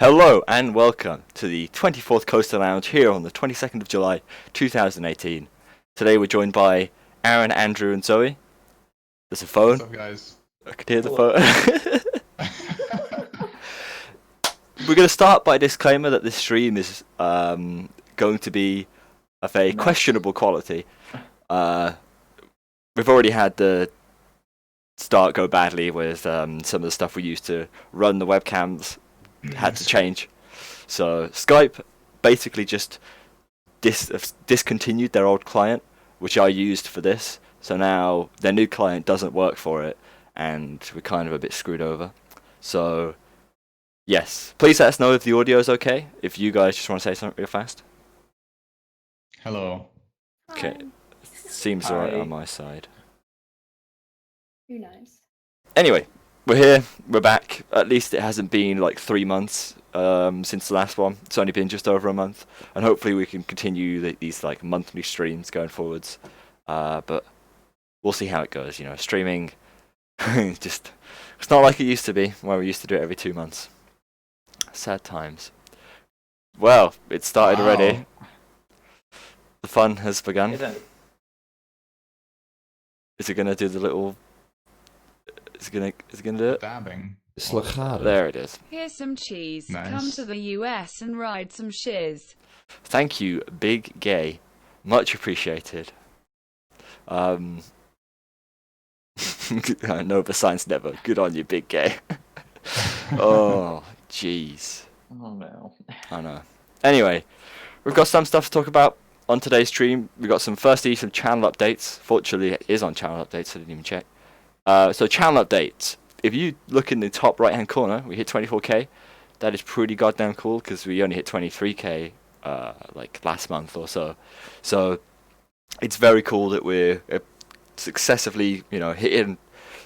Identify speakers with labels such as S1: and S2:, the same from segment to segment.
S1: Hello and welcome to the 24th Coaster Lounge here on the 22nd of July 2018. Today we're joined by Aron, Andrew and Zoe. There's a phone.
S2: What's up, guys?
S1: I could hear the phone. We're going to start by a disclaimer that this stream is going to be of a questionable quality. We've already had the start go badly with some of the stuff we used to run the webcams. Had to change. So Skype basically just discontinued their old client, which I used for this. So now their new client doesn't work for it, and we're kind of a bit screwed over. So yes, please let us know if the audio is okay. If you guys just want to say something real fast.
S2: Hello.
S1: Okay, seems alright on my side.
S3: Who knows?
S1: Anyway, we're here, we're back. At least it hasn't been like 3 months since the last one. It's only been just over a month, and hopefully we can continue these like monthly streams going forwards. But we'll see how it goes. You know, streaming it's not like it used to be, where we used to do it every 2 months. Sad times. Well, it started already. The fun has begun. Is it gonna do the little? Is it gonna do it?
S2: Dabbing.
S1: There it is.
S4: Here's some cheese.
S2: Nice.
S4: Come to the US and ride some shiz.
S1: Thank you, Big Gay. Much appreciated. I know the sign's never. Good on you, Big Gay. Oh, jeez.
S5: Oh no.
S1: I know. Anyway, we've got some stuff to talk about on today's stream. We've got some channel updates. Fortunately, it is on channel updates, so I didn't even check. So channel updates. If you look in the top right hand corner, we hit 24k. That is pretty goddamn cool because we only hit 23k like last month or so. So it's very cool that we're successively, hitting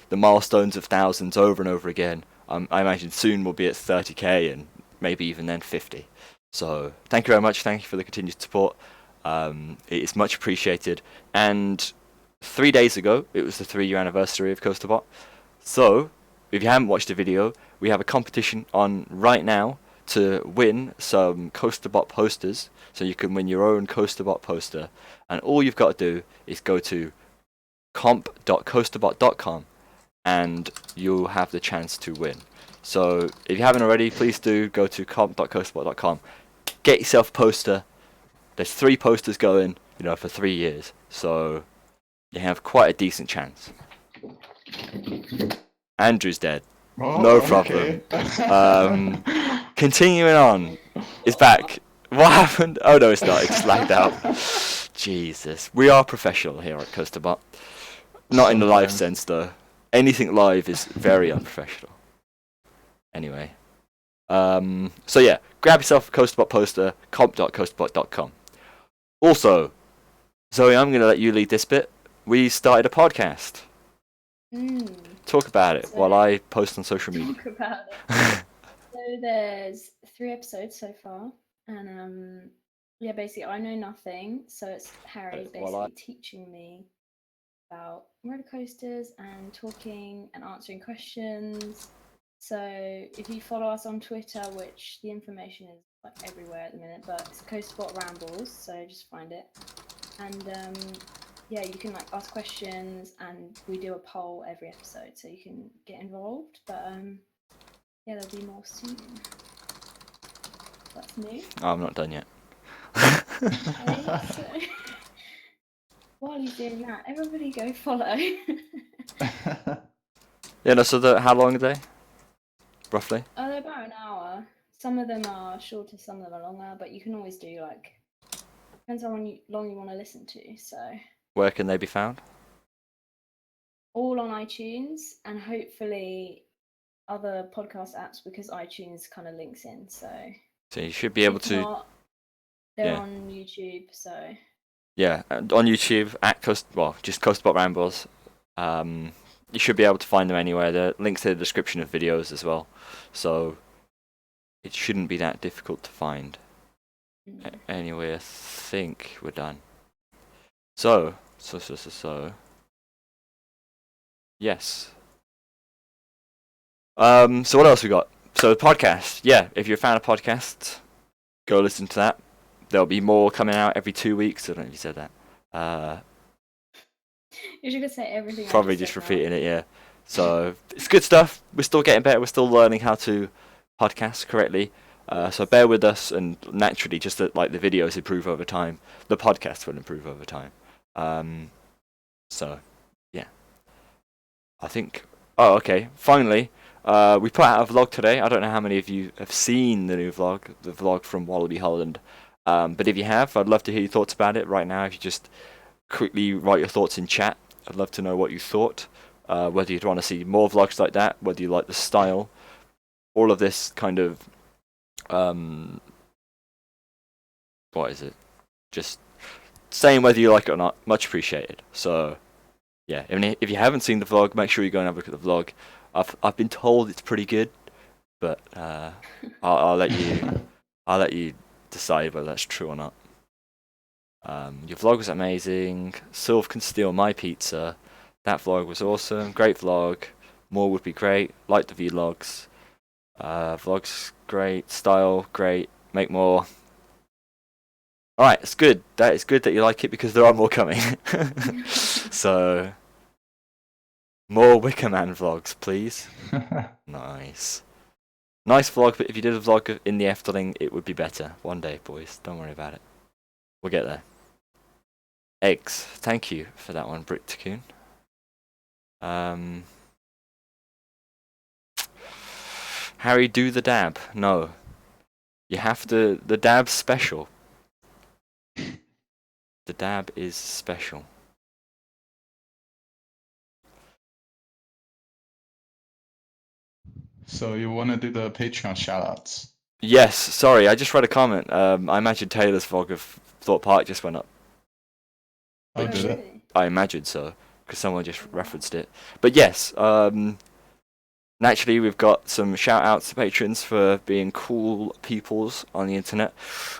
S1: the milestones of thousands over and over again. I imagine soon we'll be at 30k and maybe even then 50. So thank you very much. Thank you for the continued support. It is much appreciated. And 3 days ago, it was the 3-year anniversary of CoasterBot. So, if you haven't watched the video, we have a competition on right now to win some CoasterBot posters. So you can win your own CoasterBot poster. And all you've got to do is go to comp.coasterbot.com and you'll have the chance to win. So, if you haven't already, please do go to comp.coasterbot.com. Get yourself a poster. There's 3 posters going, for 3 years. So you have quite a decent chance. Andrew's dead.
S2: Oh,
S1: No problem.
S2: Okay.
S1: Continuing on. It's back. What happened? Oh no, it's not. It just lagged out. Jesus. We are professional here at CoasterBot. Not in the live sense though. Anything live is very unprofessional. Anyway. So yeah, grab yourself a CoasterBot poster, comp.coasterbot.com. Also, Zoe, I'm going to let you lead this bit. We started a podcast. Talk about it while I post on social media.
S3: Talk about it. So there's 3 episodes so far, and basically I know nothing, so it's Harry basically teaching me about roller coasters and talking and answering questions. So if you follow us on Twitter, which the information is like everywhere at the minute, but it's CoasterBot Rambles, so just find it. And you can like ask questions, and we do a poll every episode, so you can get involved. But there'll be more soon. That's new.
S1: Oh, I'm not done yet.
S3: Okay, so while he's doing that, everybody go follow.
S1: Yeah, no, so how long are they? Roughly?
S3: Oh, they're about an hour. Some of them are shorter, some of them are longer, but you can always do depends on how long you want to listen to. So
S1: Where can they be found?
S3: all on iTunes and hopefully other podcast apps because iTunes kind of links in. So
S1: you should be able
S3: if
S1: to.
S3: not, they're on YouTube. So
S1: Yeah, on YouTube at just CoasterBot Rambles. You should be able to find them anywhere. The links in the description of videos as well, so it shouldn't be that difficult to find. Anyway, I think we're done. So yes. So what else we got? So the podcast, yeah, if you're a fan of podcasts, go listen to that. There'll be more coming out every 2 weeks. I don't know if you said that.
S3: You should just say everything.
S1: Probably just repeating it, yeah. So it's good stuff. We're still getting better. We're still learning how to podcast correctly. So bear with us, and naturally, just that like the videos improve over time, the podcast will improve over time. So yeah, I think. Oh, okay. Finally, we put out a vlog today. I don't know how many of you have seen the new vlog, the vlog from Wallaby Holland. But if you have, I'd love to hear your thoughts about it right now. If you just quickly write your thoughts in chat, I'd love to know what you thought. Whether you'd want to see more vlogs like that, whether you like the style, all of this kind of what is it? Just saying whether you like it or not, much appreciated. So yeah, if you haven't seen the vlog, make sure you go and have a look at the vlog. I've been told it's pretty good, but I'll let you decide whether that's true or not. Your vlog was amazing. Sylv can steal my pizza. That vlog was awesome. Great vlog. More would be great. Like the vlogs. Vlogs great. Style great. Make more. Alright, it's good. That is good that you like it, because there are more coming. So more Wicohan vlogs, please. Nice. Nice vlog, but if you did a vlog in the Efteling, it would be better. One day, boys. Don't worry about it. We'll get there. Eggs. Thank you for that one, Brick Tycoon. Harry, do the dab. No. You have to... The dab's special. The dab is special.
S2: So you want to do the Patreon shoutouts?
S1: Yes, sorry, I just read a comment. I imagine Taylor's vlog of Thorpe Park just went up.
S2: Oh, did it?
S3: Really?
S1: I imagine so, because someone just referenced it. But yes, naturally we've got some shout-outs to patrons for being cool peoples on the internet.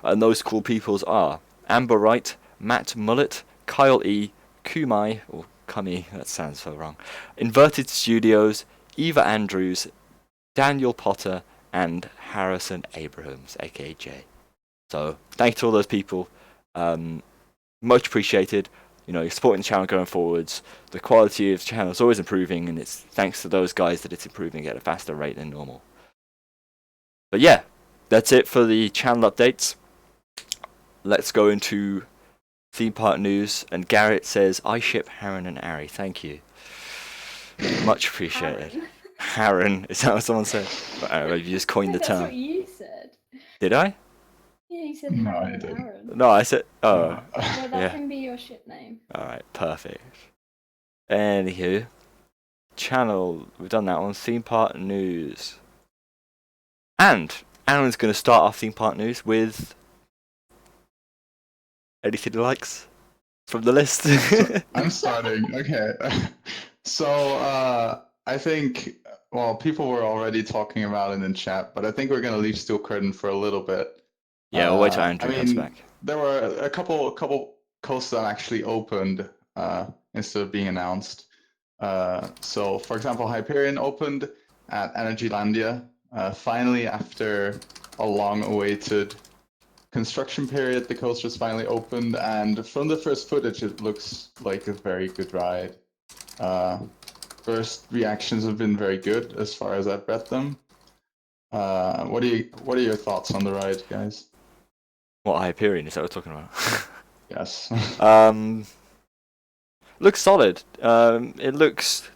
S1: And those cool peoples are Amber Wright, Matt Mullet, Kyle E, Kumai, or Kumi, that sounds so wrong, Inverted Studios, Eva Andrews, Daniel Potter, and Harrison Abrahams, aka Jay. So thank you to all those people. Much appreciated. You know, you're supporting the channel going forwards. The quality of the channel is always improving, and it's thanks to those guys that it's improving at a faster rate than normal. But yeah, that's it for the channel updates. Let's go into theme park news. And Garrett says, I ship Aron and Ari. Thank you. Much appreciated. Aron, is that what someone said? You just coined the term.
S3: That's what you said.
S1: Did I?
S3: Yeah, you said
S2: No,
S3: Aron
S2: I
S3: and
S2: didn't.
S3: Aron.
S1: No, I said. Oh,
S3: Well, that
S1: yeah.
S3: can be your ship name.
S1: Alright, perfect. Anywho, channel, we've done that one. Theme park news. And Aaron's going to start off theme park news with anything he likes from the list.
S2: I'm starting. Okay. So I think, well, people were already talking about it in chat, but I think we're going to leave Steel Curtain for a little bit.
S1: Yeah, we'll wait till Andrew comes back.
S2: There were a couple coasts that actually opened instead of being announced. So, for example, Hyperion opened at Energylandia. Finally, after a long-awaited construction period, the coaster was finally opened, and from the first footage, it looks like a very good ride. First reactions have been very good as far as I've read them. What are your thoughts on the ride, guys?
S1: What, Hyperion, is that what we're talking about?
S2: Yes.
S1: Looks solid. It looks...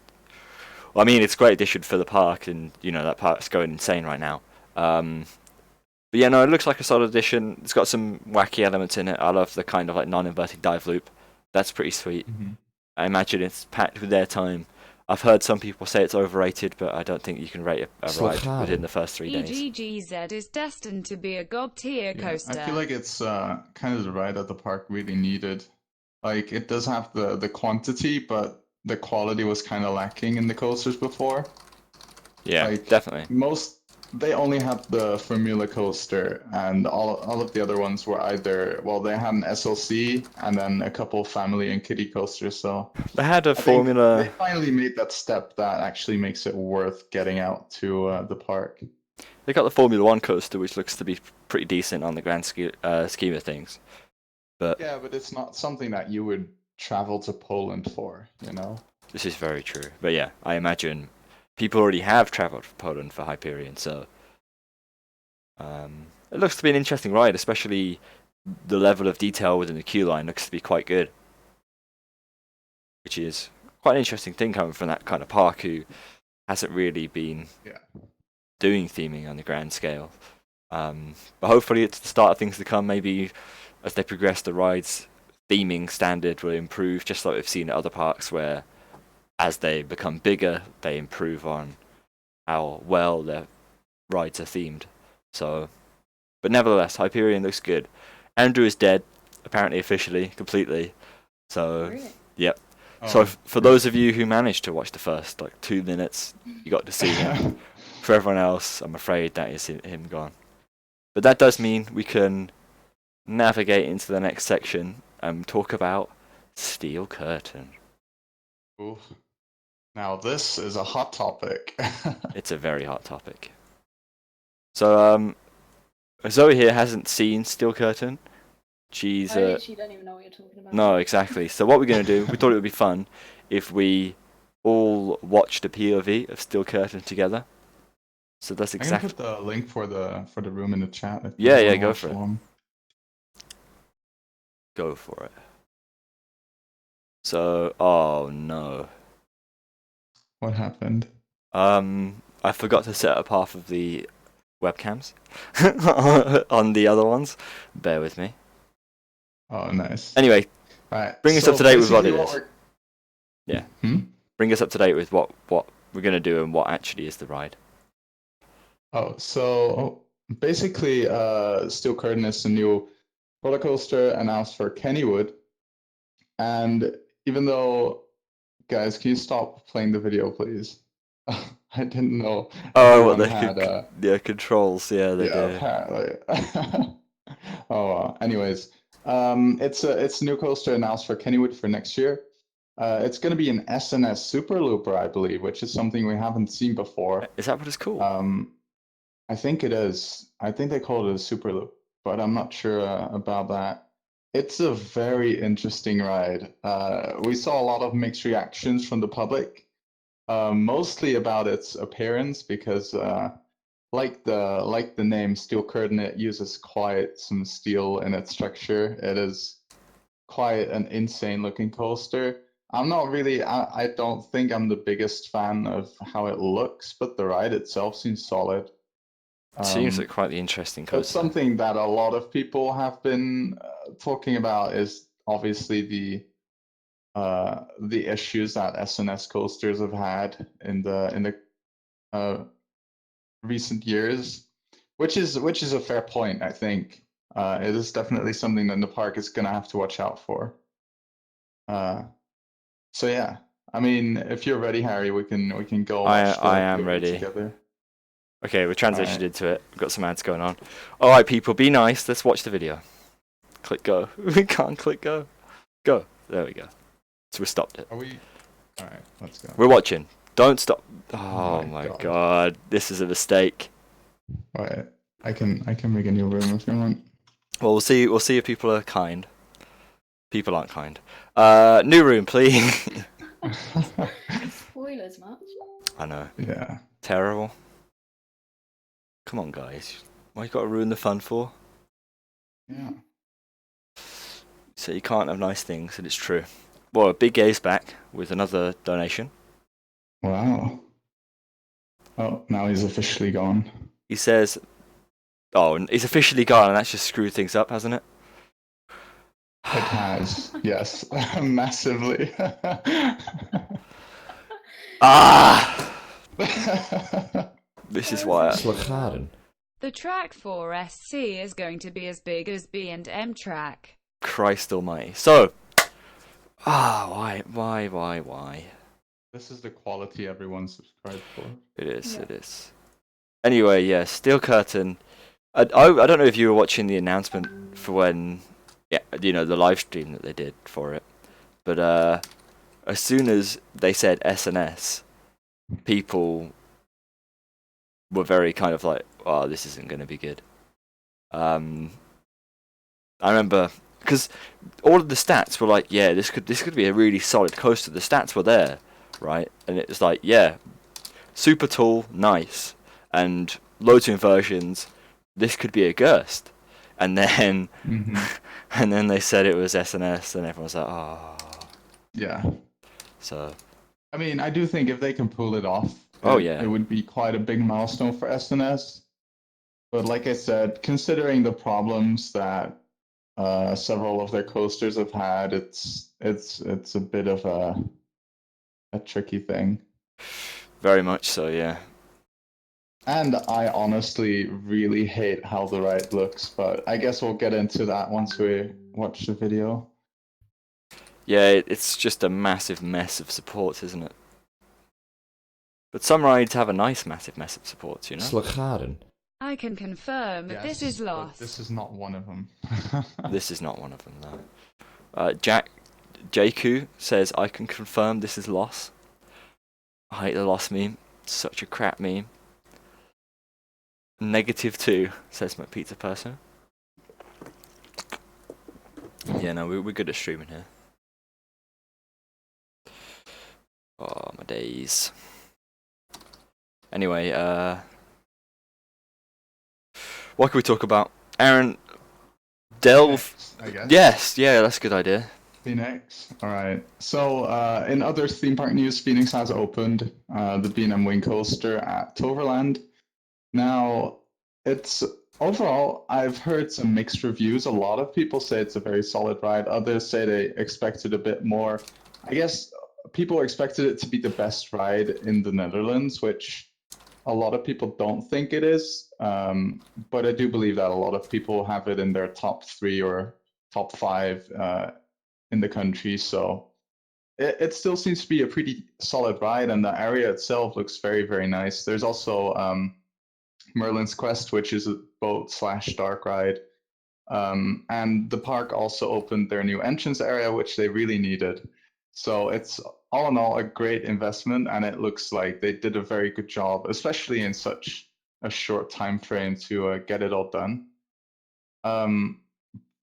S1: Well, I mean, it's a great addition for the park, and, you know, that park's going insane right now. But yeah, no, it looks like a solid addition. It's got some wacky elements in it. I love the kind of like non-inverting dive loop. That's pretty sweet.
S2: Mm-hmm.
S1: I imagine it's packed with their time. I've heard some people say it's overrated, but I don't think you can rate a ride within the first 3 days.
S4: EGGZ is destined to be a god-tier coaster.
S2: I feel like it's kind of the ride that the park really needed. Like, it does have the quantity, but the quality was kind of lacking in the coasters before.
S1: Yeah,
S2: like,
S1: definitely.
S2: They only had the Formula coaster, and all of the other ones were either, well, they had an SLC and then a couple family and kiddie coasters. So
S1: They had a
S2: I think
S1: Formula.
S2: they finally made that step that actually makes it worth getting out to the park.
S1: They got the Formula One coaster, which looks to be pretty decent on the grand scheme of things. But
S2: Yeah, but it's not something that you would travel to Poland for, you know?
S1: this is very true. But yeah, I imagine people already have travelled to Poland for Hyperion, so it looks to be an interesting ride, especially the level of detail within the queue line looks to be quite good, which is quite an interesting thing coming from that kind of park who hasn't really been doing theming on the grand scale. But hopefully it's the start of things to come. Maybe as they progress, the ride's theming standard will improve, just like we've seen at other parks where as they become bigger, they improve on how well their rides are themed. So, but nevertheless, Hyperion looks good. Andrew is dead, apparently officially, completely. So,
S3: Really?
S1: yep.
S2: Oh,
S1: So for those of you who managed to watch the first 2 minutes, you got to see him. For everyone else, I'm afraid that is him gone. But that does mean we can navigate into the next section and talk about Steel Curtain.
S2: Ooh. Now this is a hot topic.
S1: It's a very hot topic. So Zoe here hasn't seen Steel Curtain. She's
S3: I literally don't even know what you're talking about.
S1: no, exactly. So what we're going to do, we thought it would be fun if we all watched a POV of Steel Curtain together. So that's
S2: I can
S1: exactly.
S2: put the link for the room in the chat. If
S1: Yeah,
S2: you
S1: yeah,
S2: wanna
S1: go
S2: watch
S1: for it.
S2: along.
S1: Go for it. So, oh no.
S2: What happened?
S1: I forgot to set up half of the webcams on the other ones. Bear with me.
S2: Oh, nice.
S1: Anyway,
S2: Right.
S1: bring us
S2: so
S1: up to date with what
S2: basically
S1: it is.
S2: we're-
S1: Yeah.
S2: Hmm?
S1: Bring us up to date with what we're going to do and what actually is the ride.
S2: Oh, so basically, Steel Curtain is a new roller coaster announced for Kennywood. And even though, guys, can you stop playing the video, please? I didn't know
S1: Oh, what
S2: everyone
S1: they
S2: had
S1: the controls, yeah, they
S2: yeah,
S1: do.
S2: apparently. Oh, anyways, it's a new coaster announced for Kennywood for next year. It's going to be an SNS Super Looper, I believe, which is something we haven't seen before.
S1: Is that what it's called?
S2: I think it is. I think they call it a Super Loop, but I'm not sure about that. It's a very interesting ride. We saw a lot of mixed reactions from the public, mostly about its appearance because, like the name Steel Curtain, it uses quite some steel in its structure. It is quite an insane looking coaster. I'm not really, I don't think I'm the biggest fan of how it looks, but the ride itself seems solid.
S1: Seems like quite the interesting
S2: But
S1: coaster.
S2: something that a lot of people have been talking about is obviously the issues that SNS coasters have had in the recent years, which is a fair point, I think. It is definitely something that the park is gonna have to watch out for. So yeah, I mean, if you're ready, Harry, we can go watch the
S1: I am
S2: POV
S1: ready.
S2: together.
S1: Okay, we transitioned
S2: Alright.
S1: into it. We've got some ads going on. Alright, people, be nice. Let's watch the video. Click go. We can't click go. Go. There we go. So we stopped it.
S2: Are we? All right, let's go.
S1: We're watching. Don't stop. Oh
S2: my
S1: my god. This is a mistake.
S2: All right, I can make a new room if you want.
S1: Well, we'll see. We'll see if people are kind. People aren't kind. New room, please.
S3: Spoilers much?
S1: I know.
S2: Yeah.
S1: Terrible. Come on, guys. Why you got to ruin the fun for?
S2: Yeah.
S1: So you can't have nice things, and it's true. Well, Big Gay's back with another donation.
S2: Wow. Oh, now he's officially gone.
S1: He says, "Oh, and he's officially gone, and that's just screwed things up, hasn't it?"
S2: It has, yes, massively.
S1: Ah! This is why.
S4: The track for SC is going to be as big as B&M track.
S1: Christ almighty. So, why?
S2: This is the quality everyone subscribed for.
S1: It is,
S3: Yeah.
S1: it is. Anyway, yeah, Steel Curtain. I don't know if you were watching the announcement for when, yeah, you know, the live stream that they did for it. But as soon as they said SNS, people were very kind of like, oh, this isn't going to be good. I remember because all of the stats were like, yeah, this could be a really solid coaster. The stats were there, right? And it was like, yeah, super tall, nice, and loads of inversions. This could be a Gerst. And then and then they said it was SNS, and everyone was like, oh.
S2: Yeah.
S1: So.
S2: I mean, I do think if they can pull it off,
S1: it
S2: would be quite a big milestone for SNS. But like I said, considering the problems that several of their coasters have had, it's a bit of a tricky thing.
S1: Very much so, yeah.
S2: And I honestly really hate how the ride looks, but I guess we'll get into that once we watch the video.
S1: Yeah, it's just a massive mess of supports, isn't it? But some rides have a nice massive mess of supports, you know?
S5: Slagaren.
S4: I can confirm this is lost.
S2: This is not one of them.
S1: This is not one of them, no. Jaku says, I can confirm this is loss. I hate the loss meme. Such a crap meme. -2, says my pizza person. Yeah, no, we're good at streaming here. Oh, my days. Anyway, what can we talk about? Aron, delve.
S2: I guess.
S1: Yes, yeah, that's a good idea.
S2: Phoenix. All right. So, in other theme park news, Phoenix has opened the Benham Wing Coaster at Overland. Now, it's overall, I've heard some mixed reviews. A lot of people say it's a very solid ride. Others say they expected a bit more. I guess people expected it to be the best ride in the Netherlands, which a lot of people don't think it is. But I do believe that a lot of people have it in their top 3 or top 5 in the country. So it still seems to be a pretty solid ride, and the area itself looks very, very nice. There's also Merlin's Quest, which is a boat/dark ride. And the park also opened their new entrance area, which they really needed. So it's all in all a great investment, and it looks like they did a very good job, especially in such a short time frame to get it all done.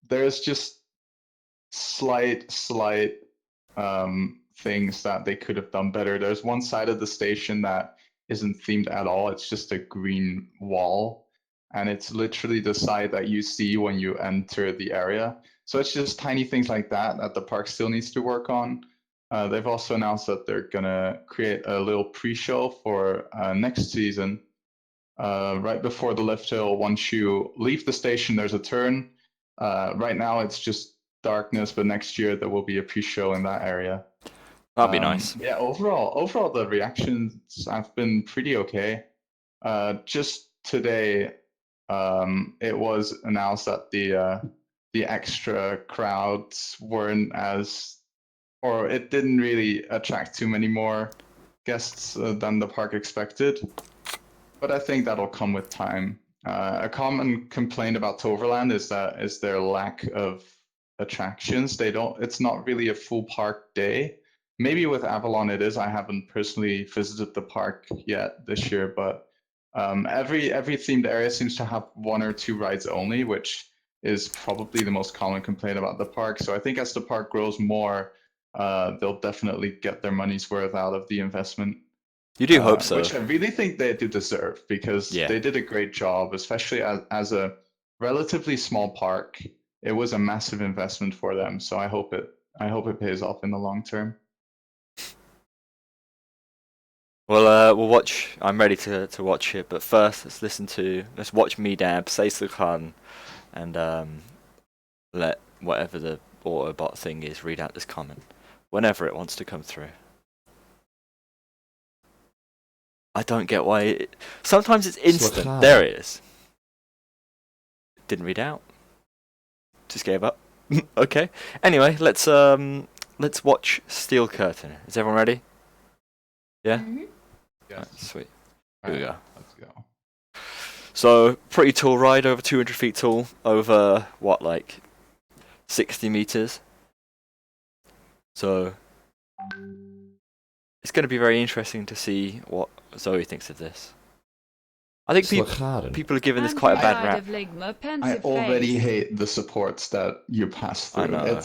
S2: There's just slight things that they could have done better. There's one side of the station that isn't themed at all. It's just a green wall, and it's literally the side that you see when you enter the area. So it's just tiny things like that that the park still needs to work on. They've also announced that they're gonna create a little pre-show for next season. Right before the lift hill, once you leave the station, there's a turn. Right now it's just darkness, but next year there will be a pre-show in that area.
S1: That'd be nice.
S2: Yeah, overall the reactions have been pretty okay. Just today, it was announced that the extra crowds weren't as, or it didn't really attract too many more guests than the park expected. But I think that'll come with time. A common complaint about Toverland is their lack of attractions. It's not really a full park day. Maybe with Avalon it is. I haven't personally visited the park yet this year, but every themed area seems to have 1 or 2 rides only, which is probably the most common complaint about the park. So I think as the park grows more, they'll definitely get their money's worth out of the investment.
S1: You do hope so.
S2: Which I really think they do deserve, because they did a great job, especially as a relatively small park. It was a massive investment for them, so I hope it pays off in the long term.
S1: Well, we'll watch. I'm ready to watch it, but first let's watch me dab say Sukhan, and let whatever the Autobot thing is read out this comment whenever it wants to come through. I don't get why. Sometimes it's instant.
S5: Sukhan.
S1: There it is. Didn't read out. Just gave up. Okay. Anyway, let's watch Steel Curtain. Is everyone ready? Yeah.
S3: Mhm.
S2: Yes.
S1: Right, sweet. Here we go.
S2: Let's go.
S1: So, pretty tall ride, over 200 feet tall, over, what, like 60 meters? So, it's going to be very interesting to see what Zoe thinks of this. I think
S5: Slagaren.
S1: people are giving this
S4: And
S1: quite a
S4: he
S1: bad
S4: died
S1: rap.
S4: of ligma
S2: I
S4: pensive
S2: already
S4: face.
S2: hate the supports that you pass through.
S1: I know.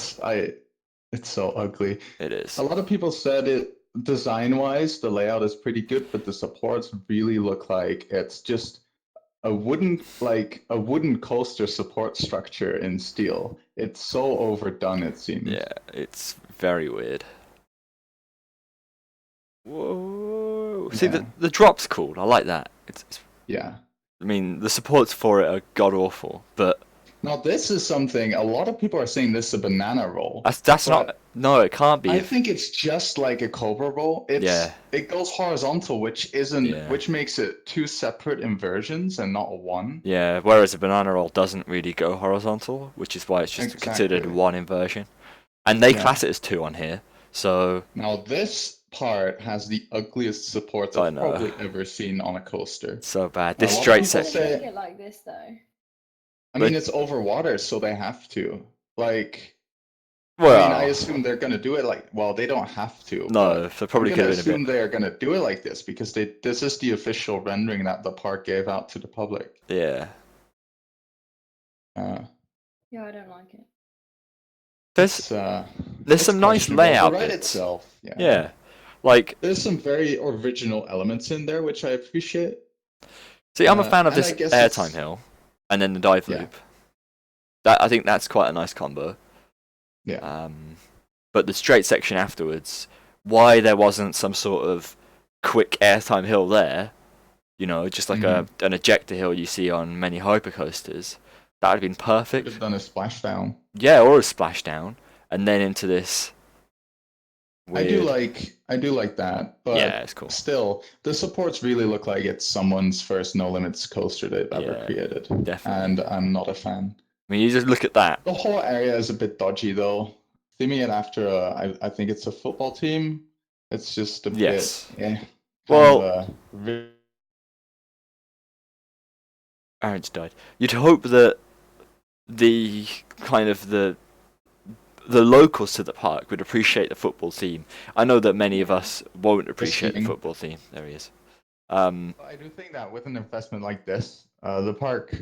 S2: It's so ugly.
S1: It is.
S2: A lot of people said it design-wise, the layout is pretty good, but the supports really look like it's just a wooden coaster support structure in steel. It's so overdone, it seems.
S1: Yeah, it's very weird. Whoa! See,
S2: Yeah.
S1: the drop's cool. I like that.
S2: Yeah.
S1: I mean, the supports for it are god awful, but
S2: Now this is something a lot of people are saying this is a banana roll.
S1: that's
S2: But
S1: not. No, it can't be.
S2: I think it's just like a cobra roll.
S1: Yeah.
S2: It goes horizontal, which makes it two separate inversions and not one.
S1: Yeah, whereas a banana roll doesn't really go horizontal, which is why it's just considered
S2: Exactly.
S1: one inversion. And they
S2: Yeah.
S1: class it as two on here, so
S2: Now this part has the ugliest supports
S1: I
S2: I've
S1: know.
S2: probably ever seen on a coaster.
S1: so bad.
S2: A
S1: This
S2: lot of
S1: straight
S2: people
S3: Why
S1: section.
S3: do they
S2: say-
S3: make it like this though?
S2: I mean, it's over water, so they have to. Like,
S1: Well,
S2: I assume they're gonna do it well, they don't have to.
S1: no,
S2: but
S1: they probably
S2: I'm
S1: could
S2: gonna
S1: have been a
S2: assume
S1: bit.
S2: they're gonna do it like this because this is the official rendering that the park gave out to the public.
S1: Yeah.
S3: Yeah, I don't like it.
S1: There's
S2: It's
S1: some nice
S2: questionable.
S1: layout
S2: The ride
S1: bits.
S2: itself,
S1: Yeah. Like,
S2: There's some very original elements in there, which I appreciate.
S1: see, I'm a fan of
S2: and
S1: this
S2: I guess
S1: airtime
S2: it's-
S1: hill, and then the dive
S2: Yeah.
S1: loop. I think that's quite a nice combo.
S2: Yeah.
S1: But the straight section afterwards, why there wasn't some sort of quick airtime hill there, just like an ejector hill you see on many hypercoasters, that would have been
S2: Could
S1: perfect.
S2: have done a splashdown.
S1: Yeah, or a splashdown, and then into this. Weird...
S2: I do like that, but
S1: yeah, it's cool.
S2: still, the supports really look like it's someone's first No Limits coaster they've ever
S1: Yeah,
S2: created,
S1: definitely.
S2: and I'm not a fan.
S1: I mean, you just look at that.
S2: The whole area is a bit dodgy, though. Theming it after I think it's a football team. It's just a
S1: Yes.
S2: bit. Yeah.
S1: Well, Aron's died. You'd hope that the kind of the locals to the park would appreciate the football team. I know that many of us won't appreciate the
S2: Listening.
S1: football team. There he is.
S2: I do think that with an investment like this, the park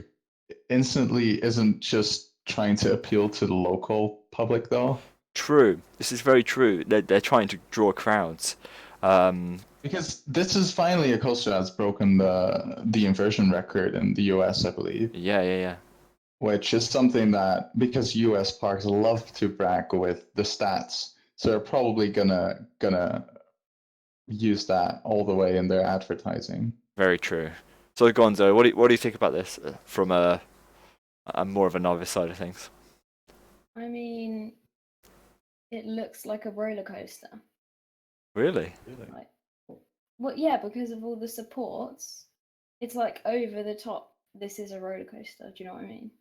S2: instantly isn't just trying to appeal to the local public, though.
S1: True. This is very true. They're trying to draw crowds.
S2: Because this is finally a coaster that's broken the inversion record in the US, I believe.
S1: Yeah.
S2: Which is something that, because US parks love to brag with the stats, so they're probably gonna use that all the way in their advertising.
S1: Very true. So Gonzo, what do you think about this from a more of a novice side of things?
S3: I mean, it looks like a roller coaster.
S1: Really?
S3: Like, well, yeah, because of all the supports, it's like over the top. This is a roller coaster. Do you know what I mean?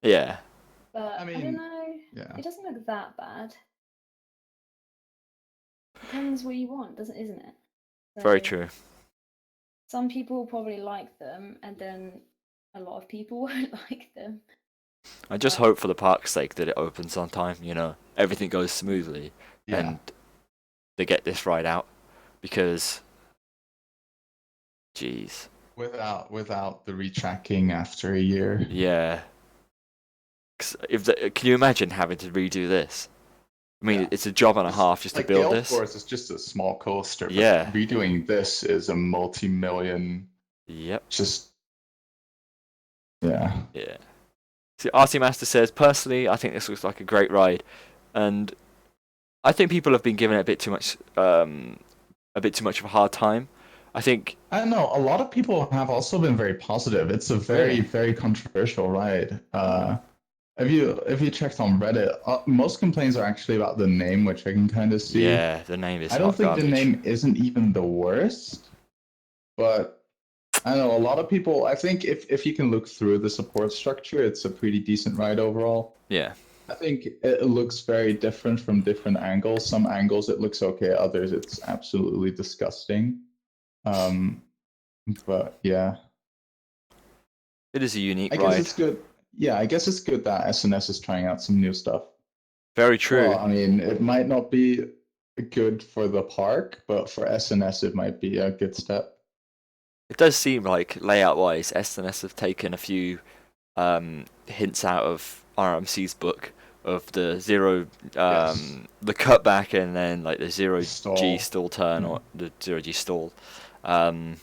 S1: Yeah.
S3: But
S2: I
S3: I
S2: mean,
S3: don't know.
S2: Yeah.
S3: It doesn't look that bad. Depends what you want, isn't it?
S1: Very
S3: So,
S1: true.
S3: Some people will probably like them, and then a lot of people won't like them.
S1: I just hope for the park's sake that it opens on time. Everything goes smoothly,
S2: Yeah.
S1: and they get this ride out, because, jeez.
S2: Without the retracking after a year.
S1: Yeah. Can you imagine having to redo this? I mean,
S2: Yeah.
S1: it's a job and a half just to build this.
S2: Of course, it's just a small coaster. But
S1: Yeah.
S2: redoing this is a multi-million.
S1: Yep.
S2: Just. Yeah.
S1: Yeah. See, RC Master says, personally, I think this looks like a great ride, and I think people have been giving it a bit too much of a hard time. I think.
S2: I don't know. A lot of people have also been very positive. It's a very, very controversial ride. If you checked on Reddit, most complaints are actually about the name, which I can kind of see.
S1: Yeah, the name is.
S2: I don't
S1: hot
S2: think
S1: garbage.
S2: the name isn't even the worst, but I don't know. A lot of people. I think if you can look through the support structure, it's a pretty decent ride overall.
S1: Yeah.
S2: I think it looks very different from different angles. Some angles it looks okay, others it's absolutely disgusting. But yeah,
S1: It is a unique
S2: I guess
S1: ride.
S2: it's good. Yeah, I guess it's good that SNS is trying out some new stuff.
S1: Very true.
S2: Well, I mean, it might not be good for the park, but for SNS it might be a good step.
S1: It does seem like layout-wise, SNS have taken a few hints out of RMC's book of the zero, the cutback, and then like the zero G stall turn or the zero G stall. It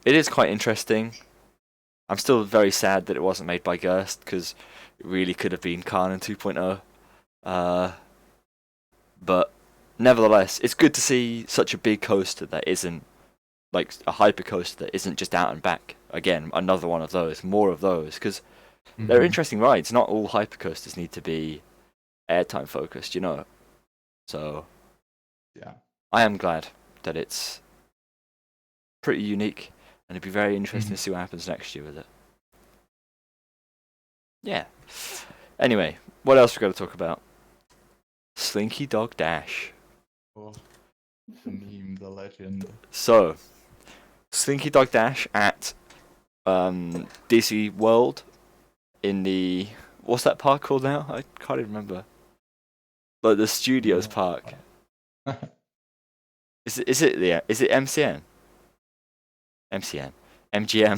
S1: is quite interesting. I'm still very sad that it wasn't made by Gerst, because it really could have been Khan 2.0. But nevertheless, it's good to see such a big coaster that isn't like a hyper coaster that isn't just out and back. Again, another one of those, more of those, because they're interesting rides. Not all hyper coasters need to be airtime focused, you know. So,
S2: yeah,
S1: I am glad that it's pretty unique, and it'd be very interesting to see what happens next year with it. Yeah. Anyway, what else we got to talk about? Slinky Dog Dash.
S2: Oh, the meme, the legend.
S1: So, Slinky Dog Dash at Disney World in the, what's that park called now? I can't even remember. Like the Studios Park. Is it MCN? MCN. MGM.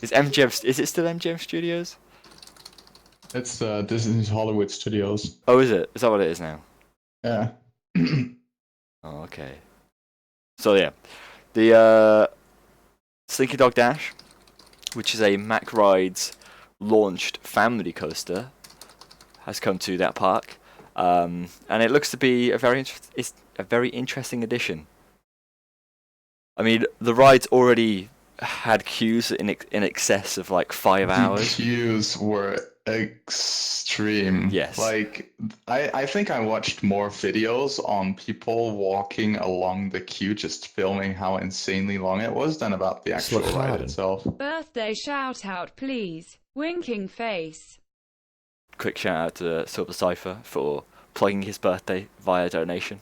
S1: Is MGM? Is it still MGM Studios?
S2: It's Disney's Hollywood Studios.
S1: Oh, is it? Is that what it is now?
S2: Yeah.
S1: Oh, okay. So yeah, the Slinky Dog Dash, which is a Mack Rides launched family coaster, has come to that park, and it looks to be a very interesting addition. I mean, the ride's already had queues in excess of like 5 hours.
S2: The queues were extreme.
S1: Yes.
S2: Like, I think I watched more videos on people walking along the queue, just filming how insanely long it was, than about the actual ride itself.
S4: Birthday shout out, please. Winking face.
S1: Quick shout out to Silver Cypher for plugging his birthday via donation.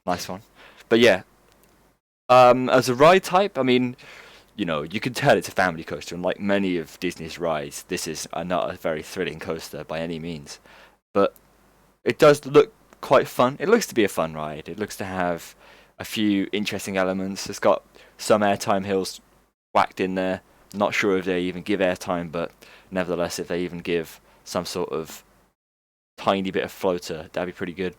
S1: Nice one. But yeah, as a ride type, I mean, you know, you can tell it's a family coaster, and like many of Disney's rides, this is not a very thrilling coaster by any means. But it does look quite fun. It looks to be a fun ride. It looks to have a few interesting elements. It's got some airtime hills whacked in there. Not sure if they even give airtime, but nevertheless, if they even give some sort of tiny bit of floater, that'd be pretty good.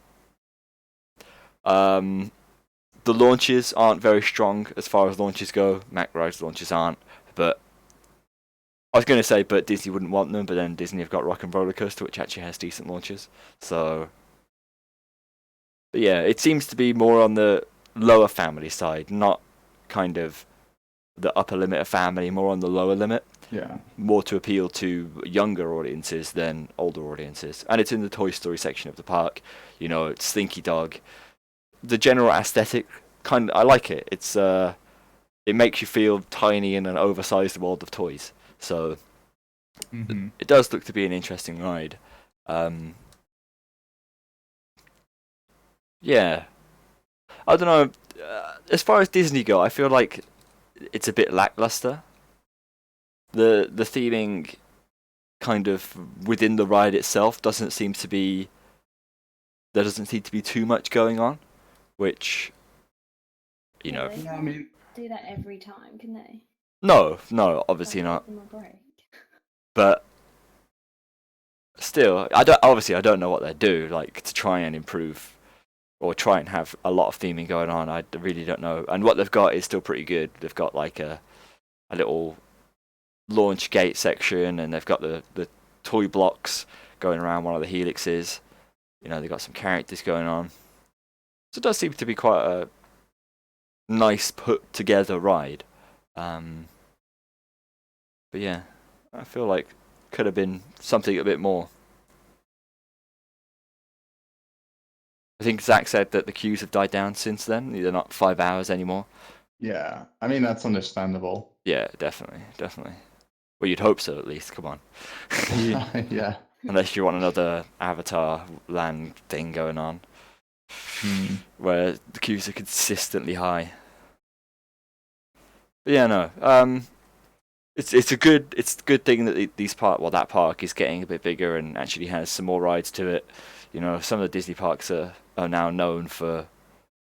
S1: The launches aren't very strong as far as launches go. Mack Rides launches aren't, but I was going to say, but Disney wouldn't want them, but then Disney have got Rock and Roller Coaster, which actually has decent launches. So, but yeah, it seems to be more on the lower family side, not kind of the upper limit of family, more on the lower limit.
S2: Yeah.
S1: More to appeal to younger audiences than older audiences. And it's in the Toy Story section of the park. You know, it's Slinky Dog. The general aesthetic, I like it. It's it makes you feel tiny in an oversized world of toys. So it does look to be an interesting ride. Yeah, I don't know. As far as Disney go, I feel like it's a bit lackluster. The theming, kind of within the ride itself, doesn't seem to be. There doesn't seem to be too much going on. Which, you know.
S3: They can't do that every time, can they?
S1: No, obviously not. But still, I don't know what they do, like, to try and improve or try and have a lot of theming going on. I really don't know. And what they've got is still pretty good. They've got like a little launch gate section, and they've got the toy blocks going around one of the helixes. You know, they've got some characters going on. So it does seem to be quite a nice put together ride. But yeah, I feel like could have been something a bit more. I think Zach said that the queues have died down since then. They're not 5 hours anymore.
S2: Yeah, I mean, that's understandable.
S1: Yeah, definitely. Well, you'd hope so, at least. Come on.
S2: Yeah.
S1: Unless you want another Avatar land thing going on. Where the queues are consistently high. But yeah, no. It's a good thing that that park is getting a bit bigger and actually has some more rides to it. You know, some of the Disney parks are now known for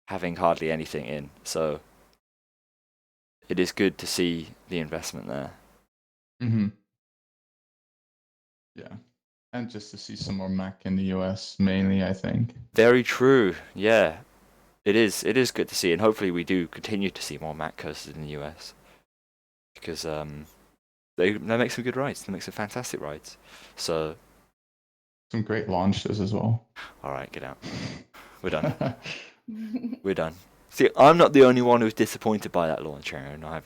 S1: having hardly anything in. So it is good to see the investment there.
S2: Mm-hmm. Yeah, and just to see some more Mac in the US mainly, I think.
S1: Very true. Yeah, it is. It is good to see, and hopefully we do continue to see more Mac coasters in the US because they make some good rides. They make some fantastic rides. So
S2: Some great launches as well.
S1: all right, get out. We're done. We're done. See, I'm not the only one who's disappointed by that launch, Aaron. I have,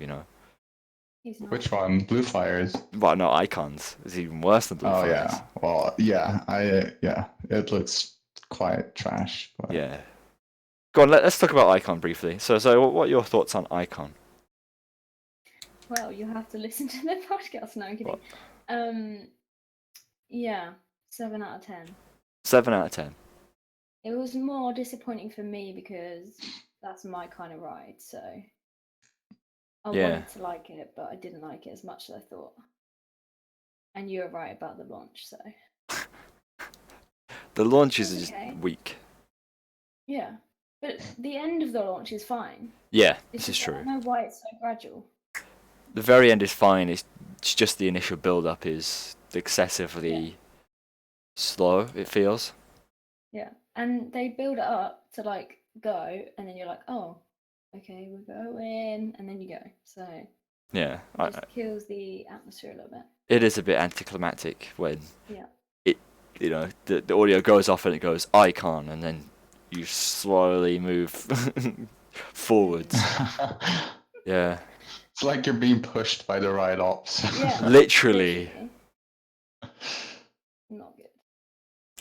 S3: He's not.
S2: Which one? Blue Fires.
S1: Well, no, Icons. It's even worse than Blue
S2: Oh
S1: Fires.
S2: yeah. Well, yeah. It looks quite trash. But...
S1: Yeah. Go on. Let's talk about Icon briefly. So, what are your thoughts on Icon?
S3: Well, you have to listen to the podcast. No, I'm kidding.
S1: What?
S3: Yeah, 7 out of 10.
S1: 7 out of 10.
S3: It was more disappointing for me because that's my kind of ride. So I wanted to like it, but I didn't like it as much as I thought. And you were right about the launch, so.
S1: The launch is just
S3: okay.
S1: weak.
S3: Yeah, but the end of the launch is fine.
S1: Yeah,
S3: It's
S1: this is
S3: just,
S1: true.
S3: I don't know why it's so gradual.
S1: The very end is fine. It's just the initial build-up is excessively slow, it feels.
S3: Yeah, and they build it up to like go, and then you're like, oh, okay, we're going, and then you go. So
S1: Yeah,
S3: it just kills the atmosphere a little bit.
S1: it is a bit anticlimactic when
S3: Yeah.
S1: the audio goes off and it goes Icon, and then you slowly move forwards. Yeah.
S2: It's like you're being pushed by the ride ops.
S3: Yeah.
S1: Literally.
S3: Not good.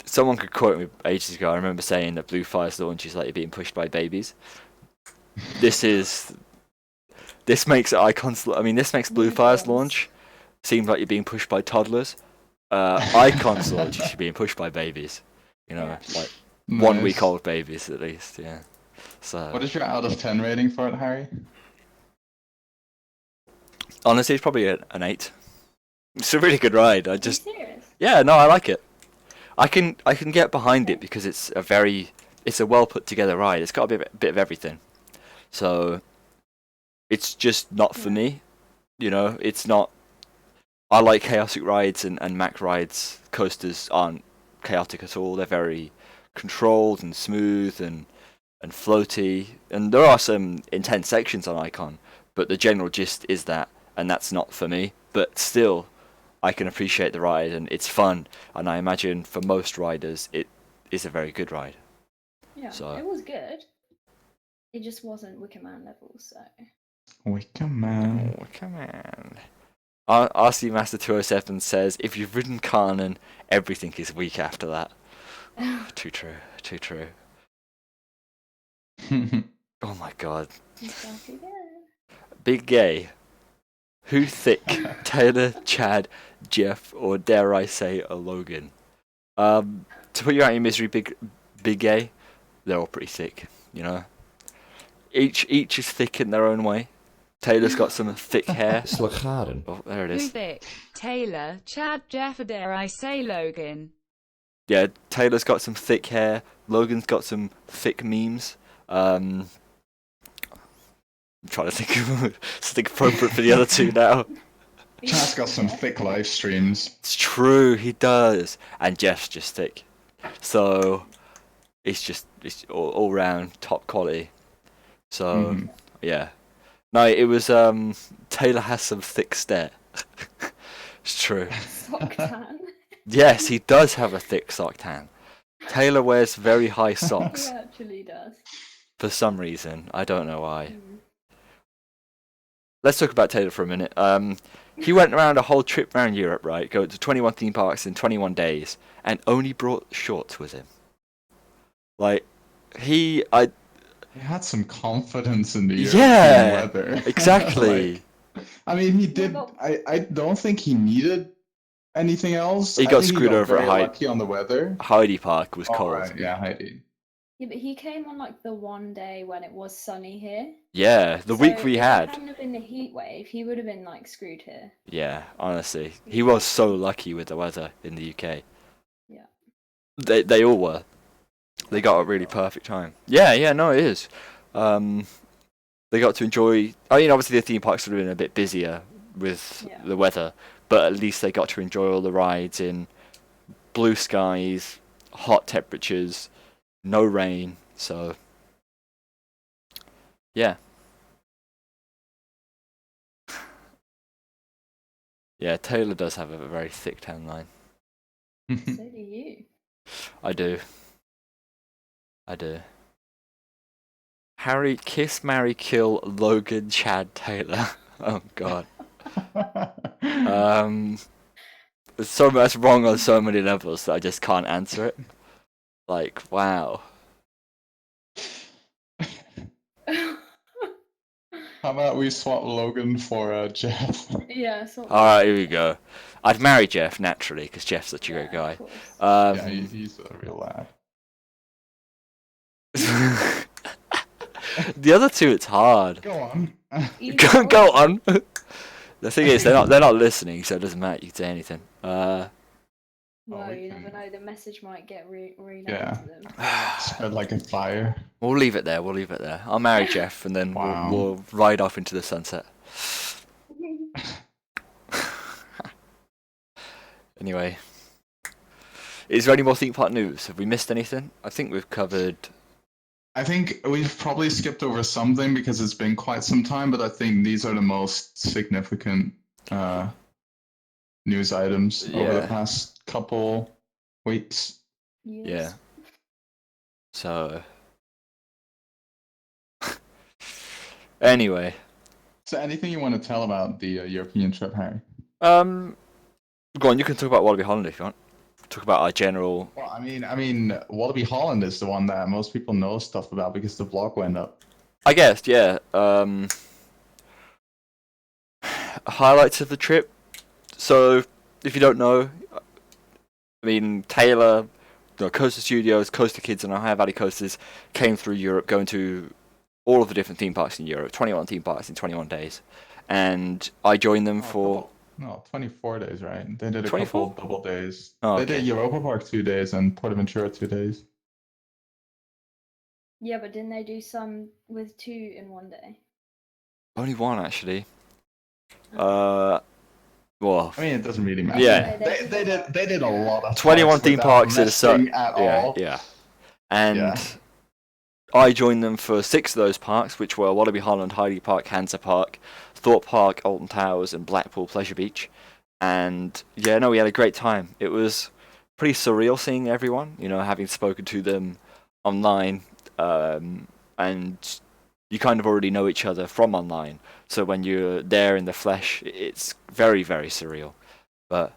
S1: Someone could quote me ages ago. I remember saying that Blue Fire's launch is like you're being pushed by babies. This makes Icon's. I mean, this makes Blue Fire's launch seem like you're being pushed by toddlers. Icon's launch is being pushed by babies. Like 1 week old babies at least. Yeah. So.
S2: What is your out of 10 rating for it, Harry?
S1: Honestly, it's probably an 8. It's a really good ride.
S3: Are you serious?
S1: Yeah, no, I like it. I can get behind it because it's a well put together ride. It's got a bit of everything. So it's just not for me. It's not. I like chaotic rides and Mac rides. Coasters aren't chaotic at all. They're very controlled and smooth and floaty. And there are some intense sections on Icon, but the general gist is that, and that's not for me. But still, I can appreciate the ride and it's fun. And I imagine for most riders, it is a very good ride.
S3: Yeah,
S1: So.
S3: It was good. It just wasn't Wicohan level, so.
S2: Wicohan.
S1: Oh, come on. RC Master 207 says, if you've ridden Canon, everything is weak after that. Too true. Too true. Oh my god. Big Gay. Who thick? Taylor, Chad, Jeff, or dare I say a Logan? To put you out of your misery, Big Gay, they're all pretty thick, Each is thick in their own way. Taylor's got some thick hair. Oh, there it is.
S4: Who's thick? Taylor, Chad, Jeff, or dare I say Logan?
S1: Yeah, Taylor's got some thick hair. Logan's got some thick memes. I'm trying to think of something appropriate for the other two now.
S2: Chad's got some thick live streams.
S1: It's true, he does. And Jeff's just thick. So it's all round top quality. So yeah. No, it was Taylor has some thick stare. It's true.
S3: Sock tan.
S1: Yes, he does have a thick sock tan. Taylor wears very high socks.
S3: He actually does.
S1: For some reason. I don't know why. Let's talk about Taylor for a minute. He went around a whole trip around Europe, right? Go to 21 theme parks in 21 days, and only brought shorts with him. Like, he
S2: had some confidence in the
S1: European
S2: weather.
S1: Exactly.
S2: I mean, he did. I don't think he needed anything else.
S1: He got screwed over at
S2: lucky on the weather.
S1: Haile Park was cold.
S2: Right. Yeah, Heidi.
S3: Yeah, but he came on like the one day when it was sunny here.
S1: Yeah, the week we had.
S3: If it hadn't been the heat wave, he would have been like screwed here.
S1: Yeah, honestly, he was so lucky with the weather in the UK.
S3: Yeah.
S1: They all were. They got a really perfect time. Yeah, no, it is. they got to enjoy. I mean, obviously the theme parks would have been a bit busier with the weather, but at least they got to enjoy all the rides in blue skies, hot temperatures, no rain. So yeah. Yeah, Taylor does have a very thick tan line.
S3: So do you.
S1: I do. Harry, kiss, marry, kill Logan, Chad, Taylor. Oh God. There's so much wrong on so many levels that I just can't answer it. Like, wow.
S2: How about we swap Logan for Jeff?
S3: Yeah.
S1: Alright, here we go. I'd marry Jeff, naturally, because Jeff's such a great guy.
S2: Yeah, he's a real lad.
S1: The other two, it's hard.
S2: Go on.
S1: Go on. The thing is, they're not listening, so it doesn't matter. You can say anything.
S3: Well, you never know. The message might get relayed to them.
S2: Spread like a fire.
S1: We'll leave it there. I'll marry Jeff, and then we'll ride off into the sunset. Anyway, is there any more theme park news? Have we missed anything? I think we've covered.
S2: I think we've probably skipped over something because it's been quite some time, but I think these are the most significant news items over the past couple weeks.
S3: Yes.
S1: Yeah. So. Anyway.
S2: So, anything you want to tell about the European trip, Harry?
S1: Go on. You can talk about Wallaby Holland if you want. Talk about our general.
S2: Well, I mean, Wallaby Holland is the one that most people know stuff about because the vlog went up.
S1: I guess, yeah. Highlights of the trip. So, if you don't know, I mean, Taylor, Coaster Studios, Coaster Kids, and Ohio Valley Coasters came through Europe, going to all of the different theme parks in Europe. 21 theme parks in 21 days, and I joined them for.
S2: No, 24 days, right? They did a
S1: 24?
S2: couple double days.
S1: Oh,
S2: They
S1: okay.
S2: did Europa Park 2 days and Portaventura 2 days.
S3: Yeah, but didn't they do some with 2 in one day?
S1: Only one, actually. Well,
S2: I mean, it doesn't really matter.
S1: Yeah.
S2: They did a lot of
S1: 21 theme parks at a
S2: resting at all.
S1: Yeah. And I joined them for 6 of those parks, which were Wallaby Holland, Haile Park, Hansa Park, Thorpe Park, Alton Towers, and Blackpool Pleasure Beach. And we had a great time. It was pretty surreal seeing everyone, having spoken to them online, and you kind of already know each other from online. So when you're there in the flesh, it's very, very surreal. But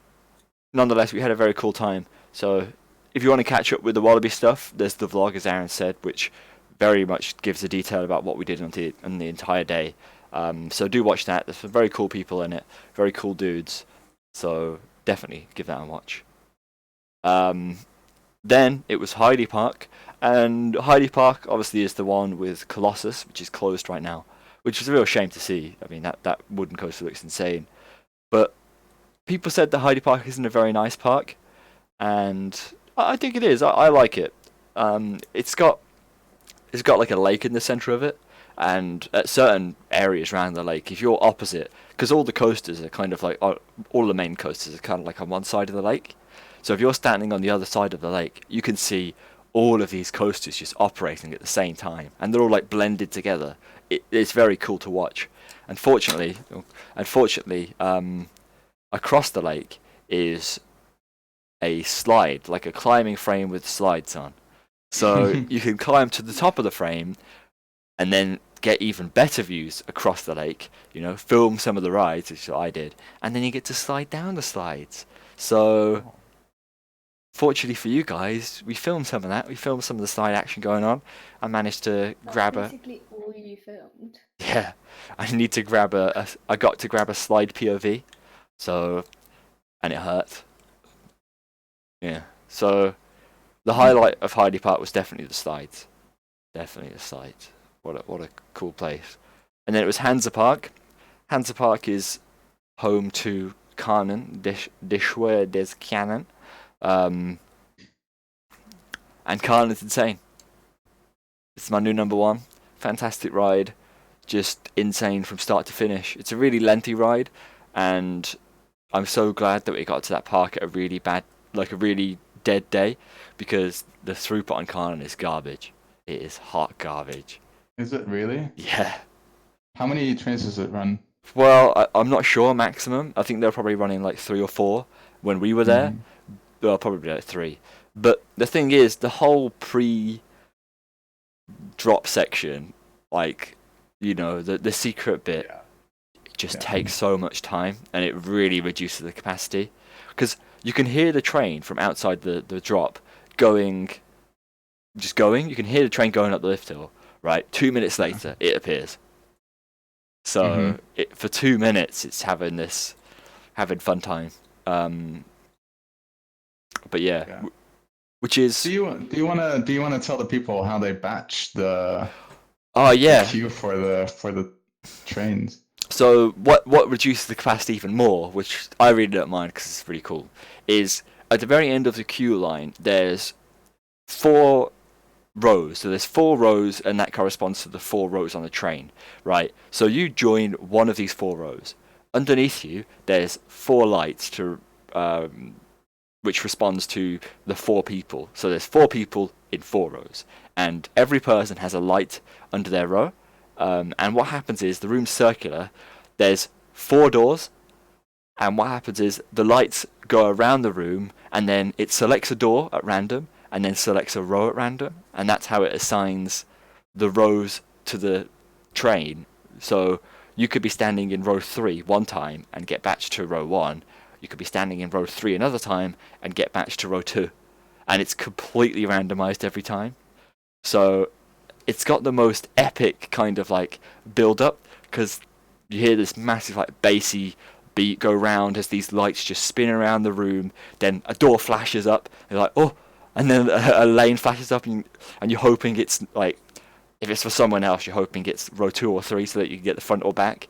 S1: nonetheless, we had a very cool time. So if you want to catch up with the Wallaby stuff, there's the vlog, as Aron said, which very much gives a detail about what we did on the entire day. So do watch that. There's some very cool people in it, very cool dudes. So definitely give that a watch. Then it was Haile Park, and Haile Park obviously is the one with Colossus, which is closed right now, which is a real shame to see. I mean, that wooden coaster looks insane. But people said the Haile Park isn't a very nice park, and I think it is. I like it. It's got like a lake in the center of it, and at certain areas around the lake, if you're opposite, because all the coasters are kind of like all the main coasters are kind of like on one side of the lake. So if you're standing on the other side of the lake, you can see all of these coasters just operating at the same time, and they're all like blended together. It's very cool to watch. Unfortunately, across the lake is a slide, like a climbing frame with slides on. So you can climb to the top of the frame, and then get even better views across the lake. Film some of the rides, which is what I did, and then you get to slide down the slides. So. Fortunately for you guys, we filmed some of that. We filmed some of the slide action going on. I managed to grab
S3: basically all you filmed.
S1: Yeah, I got to grab a slide POV, and it hurt. Yeah, so the highlight of Haile Park was definitely the slides. Definitely the slides. What a cool place. And then it was Hansa Park. Hansa Park is home to Kanon, Die Schwere des Kanon. And Khan is insane. It's my new number one. Fantastic ride. just insane from start to finish. It's a really lengthy ride, and I'm so glad that we got to that park at a really dead day, because the throughput on Carnon is garbage. It is hot garbage.
S2: Is it really?
S1: Yeah.
S2: How many trains does it run?
S1: Well, I'm not sure maximum. I think they're probably running like 3 or 4 when we were there. Well, probably like 3. But the thing is, the whole pre-drop section, like, you know, the secret bit, it just takes so much time, and it really reduces the capacity. Because you can hear the train from outside the drop going. You can hear the train going up the lift hill, right? 2 minutes later, it appears. So for 2 minutes, it's having fun time. But yeah. Which is.
S2: Do you want to tell the people how they batch the queue for the trains?
S1: So what reduces the capacity even more, which I really don't mind because it's pretty cool, is at the very end of the queue line there's 4 rows. So there's 4 rows, and that corresponds to the 4 rows on the train, right? So you join one of these 4 rows. Underneath you there's 4 lights to which responds to the 4 people. So there's 4 people in 4 rows, and every person has a light under their row. And what happens is the room's circular. There's 4 doors, and what happens is the lights go around the room, and then it selects a door at random, and then selects a row at random, and that's how it assigns the rows to the train. So you could be standing in row 3 one time and get batched to row 1. You could be standing in row 3 another time and get batched to row 2. And it's completely randomized every time. So it's got the most epic kind of like build up, because you hear this massive like bassy beat go round as these lights just spin around the room. Then a door flashes up, and you're like, oh, and then a lane flashes up, and you're hoping it's like, if it's for someone else, you're hoping it's row 2 or 3 so that you can get the front or back.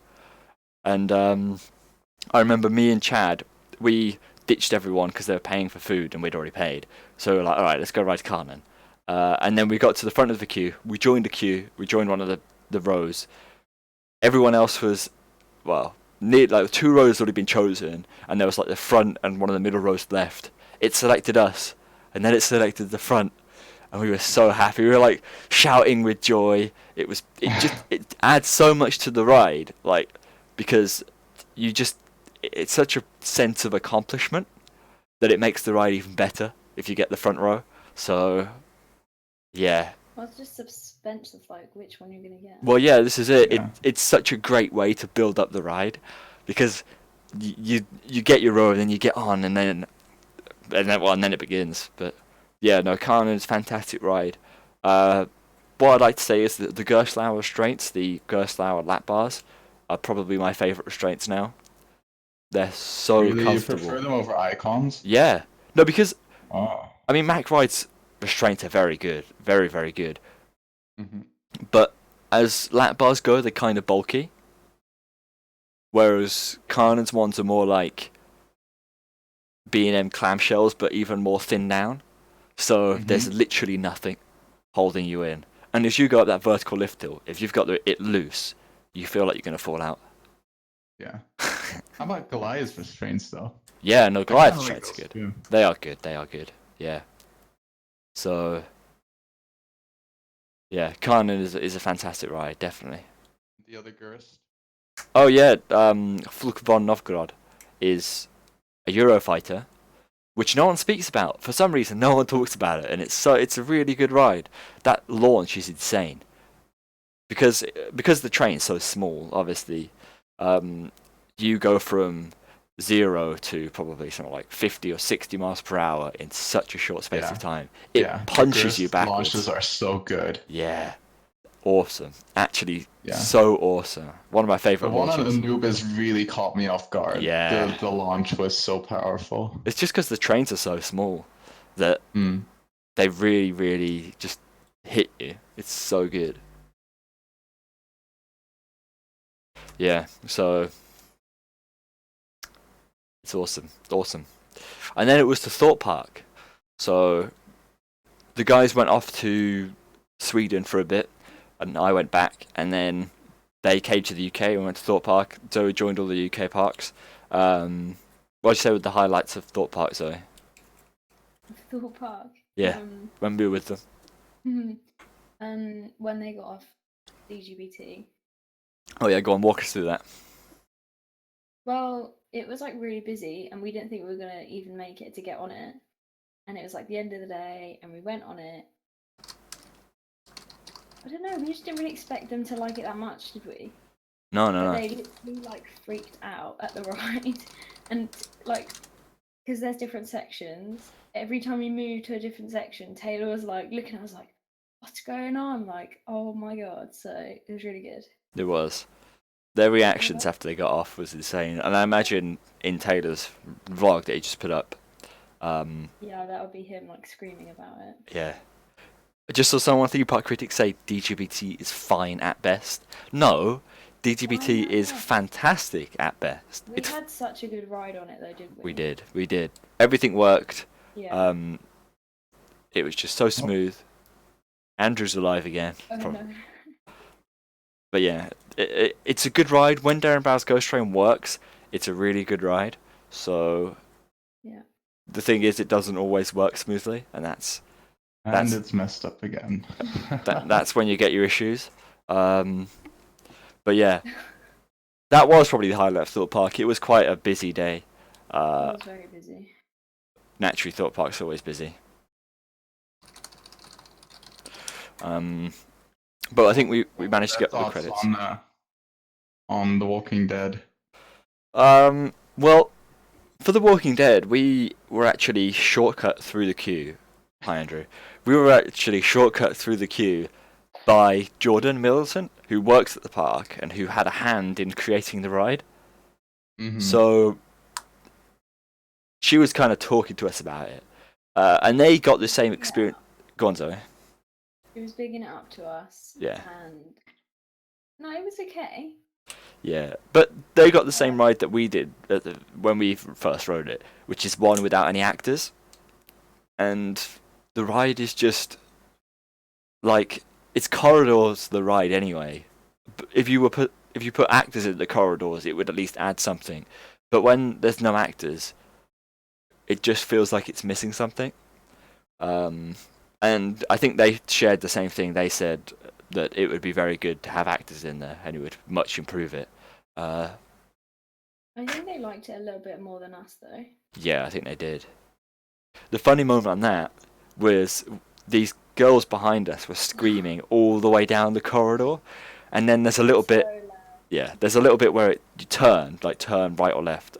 S1: And I remember me and Chad, we ditched everyone because they were paying for food and we'd already paid. So we were like, all right, let's go ride Carnon. And then we got to the front of the queue. We joined the queue. We joined one of the rows. Everyone else was, well, near, like 2 rows had already been chosen, and there was like the front and one of the middle rows left. It selected us, and then it selected the front, and we were so happy. We were like shouting with joy. It adds so much to the ride, like, because it's such a sense of accomplishment that it makes the ride even better if you get the front row. So, yeah.
S3: Well, it's just suspense of like which one you're gonna get.
S1: Well, yeah, this is it.
S2: Yeah.
S1: It's such a great way to build up the ride, because you get your row and then you get on and then it begins. But yeah, no, Carnon's fantastic ride. What I'd like to say is that the Gerstlauer restraints, the Gerstlauer lap bars, are probably my favourite restraints now. They're so
S2: really,
S1: comfortable.
S2: you prefer them over icons?
S1: Yeah. No, because
S2: Oh.
S1: I mean, Mack Ride's restraints are very good, very, very good.
S2: Mm-hmm.
S1: But as lap bars go, they're kind of bulky. Whereas Carnon's ones are more like B&M clamshells, but even more thinned down. So there's literally nothing holding you in. And as you go up that vertical lift hill, if you've got it loose, you feel like you're going to fall out.
S2: Yeah. How about Goliath's restraints, though?
S1: Yeah, no, Goliath
S2: I kinda
S1: restraints are good.
S2: those too.
S1: They are good. Yeah. So, yeah, Carnon is a fantastic ride, definitely.
S2: The other Gerst?
S1: Oh yeah, Fluk von Novgorod is a Eurofighter, which no one speaks about. For some reason, no one talks about it, and it's a really good ride. That launch is insane. Because the train's so small, obviously, you go from 0 to probably something like 50 or 60 miles per hour in such a short space of time. It punches you backwards.
S2: Launches are so good.
S1: Yeah. Awesome. Actually,
S2: Yeah.
S1: so awesome. One of my
S2: The
S1: favorite
S2: one on
S1: launches.
S2: Anubis really caught me off guard.
S1: Yeah.
S2: The launch was so powerful.
S1: It's just because the trains are so small that they really, really just hit you. It's so good. Yeah, so it's awesome. Awesome. And then it was to Thorpe Park. So the guys went off to Sweden for a bit, and I went back, and then they came to the UK and went to Thorpe Park. Zoe joined all the UK parks. What'd you say with the highlights of Thorpe Park, Zoe?
S3: Thorpe Park.
S1: Yeah, when we were with them.
S3: When they got off DGBT.
S1: Oh yeah, go on, walk us through that.
S3: Well, it was like really busy, and we didn't think we were gonna even make it to get on it. And it was like the end of the day, and we went on it. I don't know, we just didn't really expect them to like it that much, did we?
S1: No.
S3: They literally like freaked out at the ride, and like, because there's different sections. Every time we moved to a different section, Taylor was like looking. I was like, "What's going on?" Like, oh my god! So it was really good.
S1: It was. Their reactions after they got off was insane, and I imagine in Taylor's vlog that he just put up.
S3: Yeah, that would be him like screaming about it.
S1: Yeah. I just saw someone theme park critics say DGBT is fine at best. No, DGBT is fantastic at best.
S3: We had such a good ride on it though, didn't we?
S1: We did. Everything worked.
S3: Yeah.
S1: It was just so smooth. Andrew's alive again.
S3: No.
S1: But yeah, it's a good ride. When Darren Bow's Ghost Train works, it's a really good ride. So
S3: yeah.
S1: The thing is, it doesn't always work smoothly, and that's
S2: it's messed up again.
S1: that's when you get your issues. But yeah, that was probably the highlight of Thorpe Park. It was quite a busy day.
S3: It was very busy.
S1: Naturally, Thorpe Park's always busy. But I think we managed to get all the credits.
S2: On The Walking Dead.
S1: Well, for The Walking Dead, we were actually shortcut through the queue. Hi, Andrew. We were actually shortcut through the queue by Jordan Middleton, who works at the park and who had a hand in creating the ride.
S2: Mm-hmm.
S1: So she was kind of talking to us about it, and they got the same experience. Go on, Zoe.
S3: It was bigging it up to us.
S1: Yeah.
S3: And no, it was okay.
S1: Yeah, but they got the same ride that we did when we first rode it, which is one without any actors. And the ride is just like it's corridors. The ride anyway. If you put actors in the corridors, it would at least add something. But when there's no actors, it just feels like it's missing something. And I think they shared the same thing. They said that it would be very good to have actors in there, and it would much improve it.
S3: I think they liked it a little bit more than us, though.
S1: Yeah, I think they did. The funny moment on that was these girls behind us were screaming all the way down the corridor, and then there's a little bit. Yeah, there's a little bit where you turn right or left.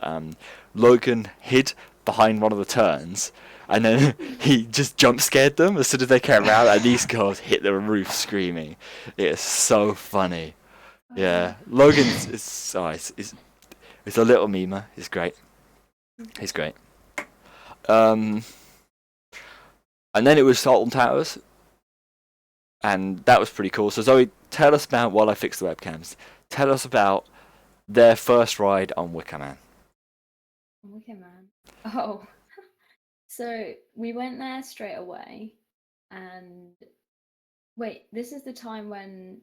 S1: Logan hid behind one of the turns. And then he just jump scared them as soon as they came around, and these girls hit the roof screaming. It is so funny. Yeah, Logan is a little memer. He's great. He's great. And then it was Salton Towers, and that was pretty cool. So Zoe, tell us about, while I fix the webcams, tell us about their first ride on Wicohan.
S3: Wicohan. Oh. So we went there straight away, and wait, this is the time when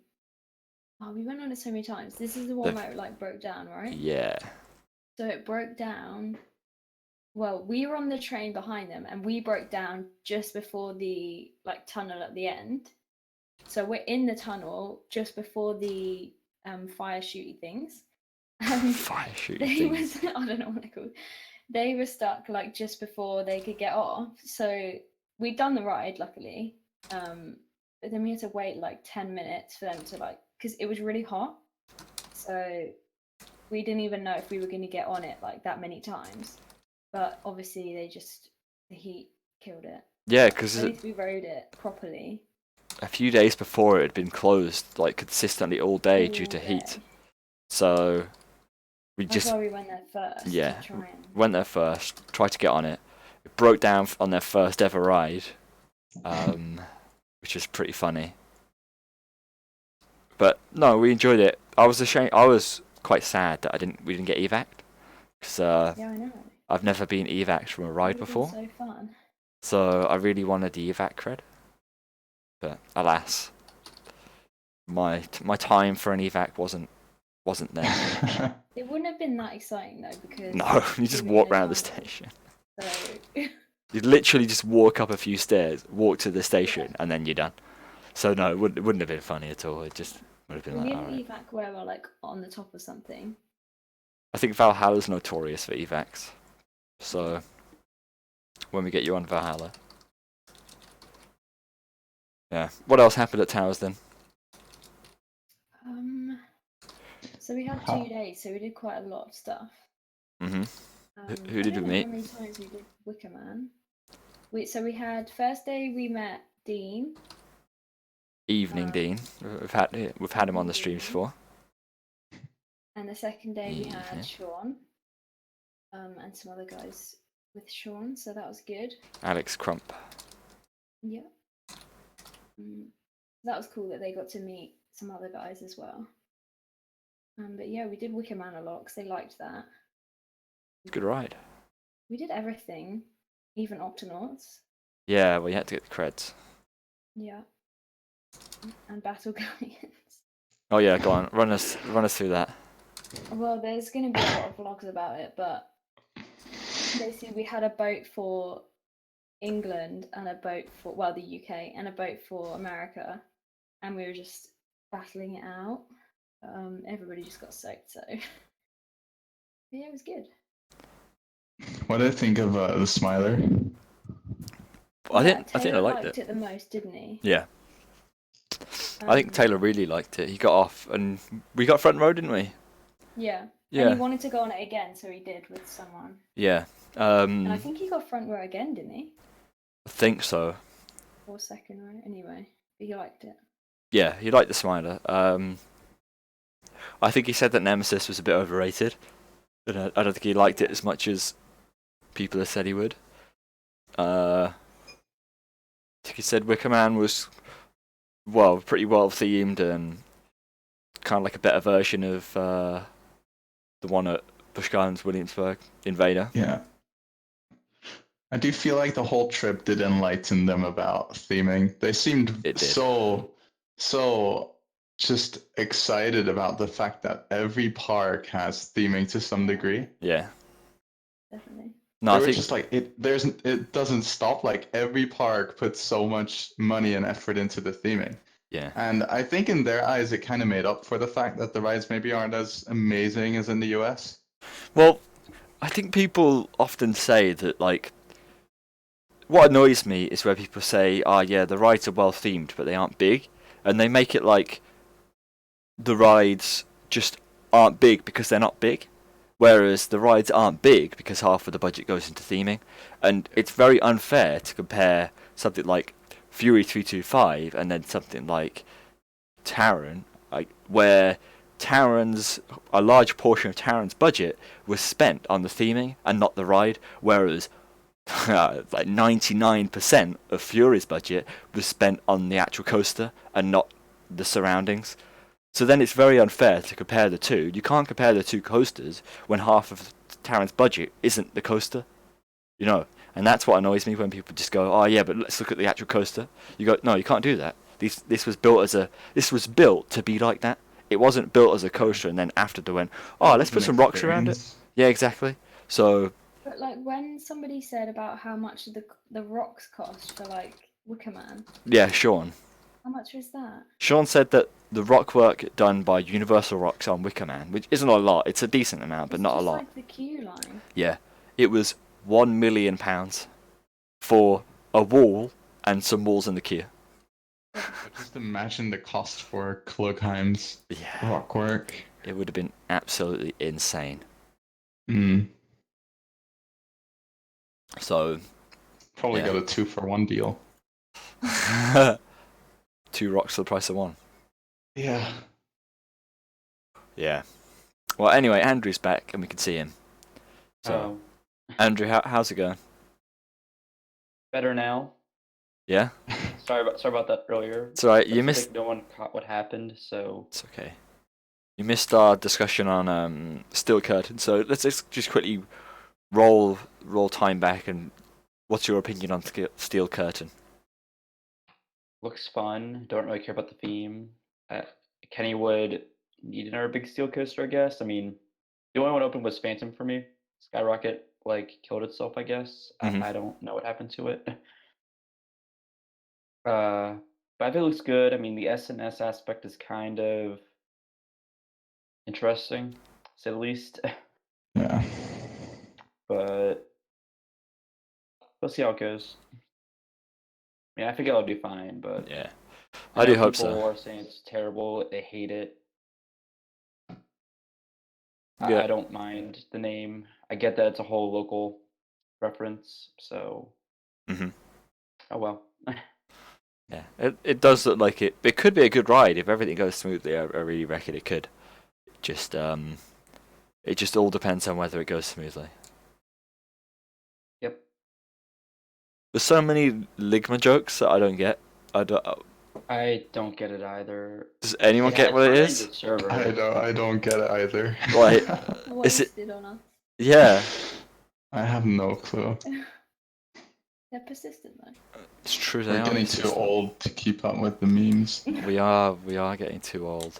S3: we went on it so many times. This is the one where it like broke down, right?
S1: Yeah.
S3: So it broke down. Well, we were on the train behind them, and we broke down just before the like tunnel at the end. So we're in the tunnel just before the fire shooty things.
S1: Fire shooty things.
S3: I don't know what they're called. They were stuck like just before they could get off. So we'd done the ride, luckily. But then we had to wait like 10 minutes for them to like, because it was really hot. So we didn't even know if we were going to get on it like that many times. But obviously the heat killed it.
S1: Yeah, because
S3: at least we rode it properly.
S1: A few days before it had been closed like consistently all day due to heat. So
S3: that's why we went there first.
S1: Yeah, went there first, tried to get on it. It broke down on their first ever ride, which was pretty funny. But no, we enjoyed it. I was quite sad that we didn't get evac, because
S3: yeah, I know.
S1: I've never been evac from a ride before.
S3: So fun.
S1: So I really wanted the evac cred, but alas, my time for an evac wasn't there.
S3: It wouldn't have been that exciting though because
S1: No, you just
S3: we were
S1: walk
S3: in a
S1: around the
S3: jungle,
S1: station.
S3: So
S1: You literally just walk up a few stairs, walk to the station, and then you're done. So no, it wouldn't have been funny at all. It just would have been
S3: we
S1: like,
S3: had
S1: all
S3: an
S1: right.
S3: evac where we're like on the top of something.
S1: I think Valhalla's notorious for evacs. So when we get you on Valhalla. Yeah. What else happened at Towers then?
S3: So we had 2 days, so we did quite a lot of stuff.
S1: Mhm. Who
S3: I
S1: did
S3: don't
S1: we
S3: know
S1: meet?
S3: how many times we did Wicohan. We had first day we met Dean.
S1: Evening Dean. We've had him on the streams before.
S3: And the second day we had
S1: Yeah.
S3: Sean. And some other guys with Sean, so that was good.
S1: Alex Crump.
S3: Yeah. That was cool that they got to meet some other guys as well. But yeah, we did Wicker Man a lot because they liked that.
S1: Good ride.
S3: We did everything, even Octonauts.
S1: Yeah, well, you had to get the creds.
S3: Yeah. And Battle Galleons.
S1: Oh yeah, go on, run us through that.
S3: Well, there's going to be a lot of vlogs about it, but basically we had a boat for England and a boat for, well, the UK and a boat for America, and we were just battling it out. Everybody just got soaked, so yeah, it was good.
S2: What did I think of the Smiler?
S1: I think I
S3: Taylor
S1: liked it.
S3: the most, didn't he?
S1: Yeah. I think Taylor really liked it. He got off, and we got front row, didn't we?
S3: Yeah.
S1: Yeah.
S3: And he wanted to go on it again, so he did with someone.
S1: Yeah.
S3: And I think he got front row again, didn't he?
S1: I think so.
S3: Or second row, anyway. But he liked it.
S1: Yeah, he liked the Smiler. I think he said that Nemesis was a bit overrated. But I don't think he liked it as much as people have said he would. I think he said Wicker Man was, well, pretty well themed and kind of like a better version of the one at Busch Gardens, Williamsburg, Invader.
S2: Yeah. I do feel like the whole trip did enlighten them about theming. They seemed so just excited about the fact that every park has theming to some degree.
S1: Yeah.
S3: Definitely.
S1: No, I think
S2: just like it doesn't stop. Like every park puts so much money and effort into the theming.
S1: Yeah.
S2: And I think in their eyes, it kind of made up for the fact that the rides maybe aren't as amazing as in the US.
S1: Well, I think people often say that, like, what annoys me is where people say, oh yeah, the rides are well themed, but they aren't big. And they make it like the rides just aren't big because they're not big. Whereas the rides aren't big because half of the budget goes into theming. And it's very unfair to compare something like Fury 325 and then something like Taron, like where a large portion of Taron's budget was spent on the theming and not the ride, whereas like 99% of Fury's budget was spent on the actual coaster and not the surroundings. So then it's very unfair to compare the two. You can't compare the two coasters when half of Taron's budget isn't the coaster, you know. And that's what annoys me when people just go, "Oh yeah, but let's look at the actual coaster." You go, "No, you can't do that. This was built to be like that. It wasn't built as a coaster and then after they went, oh, let's put some rocks around it." Yeah, exactly. So.
S3: But like when somebody said about how much the rocks cost for like Wicker Man.
S1: Yeah, Sean.
S3: How much was that?
S1: Sean said that the rock work done by Universal Rocks on Wicker Man, which isn't a lot, it's a decent amount, but not a lot.
S3: Like the queue line.
S1: Yeah, it was £1 million for a wall and some walls in the queue.
S2: Just imagine the cost for Klugheim's rock work.
S1: It would have been absolutely insane. So
S2: probably got a 2-for-1 deal.
S1: 2 rocks for the price of 1.
S2: Yeah.
S1: Yeah. Well, anyway, Andrew's back and we can see him. So, Andrew, how's it going?
S5: Better now.
S1: Yeah.
S5: Sorry about that earlier.
S1: It's alright. You missed.
S5: No one caught what happened, so.
S1: It's okay. You missed our discussion on Steel Curtain, so let's just quickly roll time back and what's your opinion on Steel Curtain?
S5: Looks fun. Don't really care about the theme. Kennywood need another big steel coaster, I guess. I mean, the only one open was Phantom for me. Skyrocket killed itself, I guess.
S1: Mhm.
S5: I don't know what happened to it. But I think it looks good. I mean, the SNS aspect is kind of interesting, to say the least.
S2: Yeah.
S5: But we'll see how it goes. I think it'll do fine, but
S1: Yeah,
S5: I
S1: I do
S5: know
S1: hope
S5: people
S1: so.
S5: are saying it's terrible. They hate it.
S1: Yeah.
S5: I don't mind the name. I get that it's a whole local reference, so
S1: Mhm.
S5: oh well.
S1: Yeah, it does look like it could be a good ride if everything goes smoothly. I really reckon it could. Just it just all depends on whether it goes smoothly.
S5: Yep.
S1: There's so many Ligma jokes that I don't get.
S5: I don't get it either.
S1: Does anyone
S5: It
S1: get
S5: had
S1: what it
S5: turned
S1: is?
S5: into server.
S2: I don't get it either.
S1: Like, is it?
S3: Wasted on us.
S1: Yeah,
S2: I have no clue.
S3: They're persistent though.
S1: it's true. They
S2: We're
S1: are
S2: getting too
S1: consistent.
S2: old to keep up with the memes.
S1: We are getting too old.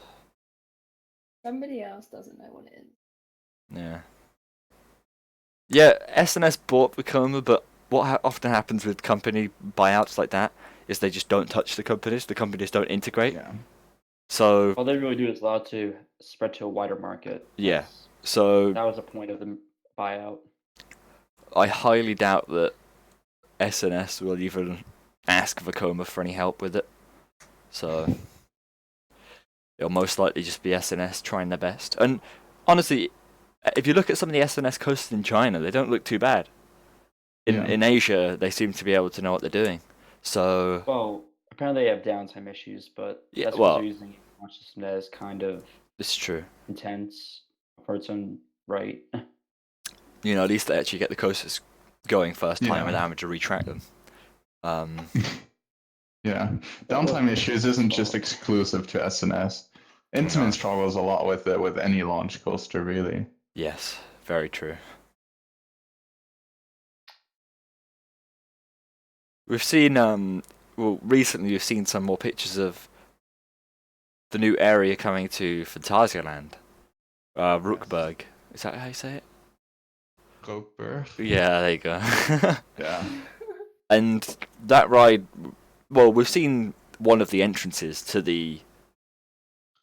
S3: Somebody else doesn't know what it is.
S1: Yeah. Yeah, SNS bought Wicohan, but what often happens with company buyouts like that is they just don't touch the companies. The companies don't integrate.
S2: Yeah.
S1: So
S5: All they really do is allow it to spread to a wider market.
S1: yeah.
S5: That's-
S1: So
S5: That was the point of the buyout.
S1: I highly doubt that SNS will even ask Wicohan for any help with it. So it'll most likely just be SNS trying their best. And honestly, if you look at some of the SNS coasters in China, they don't look too bad. In Asia, they seem to be able to know what they're doing. So
S5: Well, apparently they have downtime issues, but
S1: Yeah,
S5: that's
S1: well-
S5: what they're using launch system as kind of
S1: it's true.
S5: intense for its own right.
S1: You know, at least they actually get the coasters going first time
S2: Yeah.
S1: without having to retrack them.
S2: Yeah. Downtime issues isn't just exclusive to SNS. Intamin
S1: No.
S2: struggles a lot with it with any launch coaster, really.
S1: Yes, very true. We've seen, recently we've seen some more pictures of the new area coming to Phantasialand. Rookburg. Is that how you say it?
S2: Rookburg.
S1: Yeah, there you go.
S2: Yeah.
S1: And that ride, well, we've seen one of the entrances to the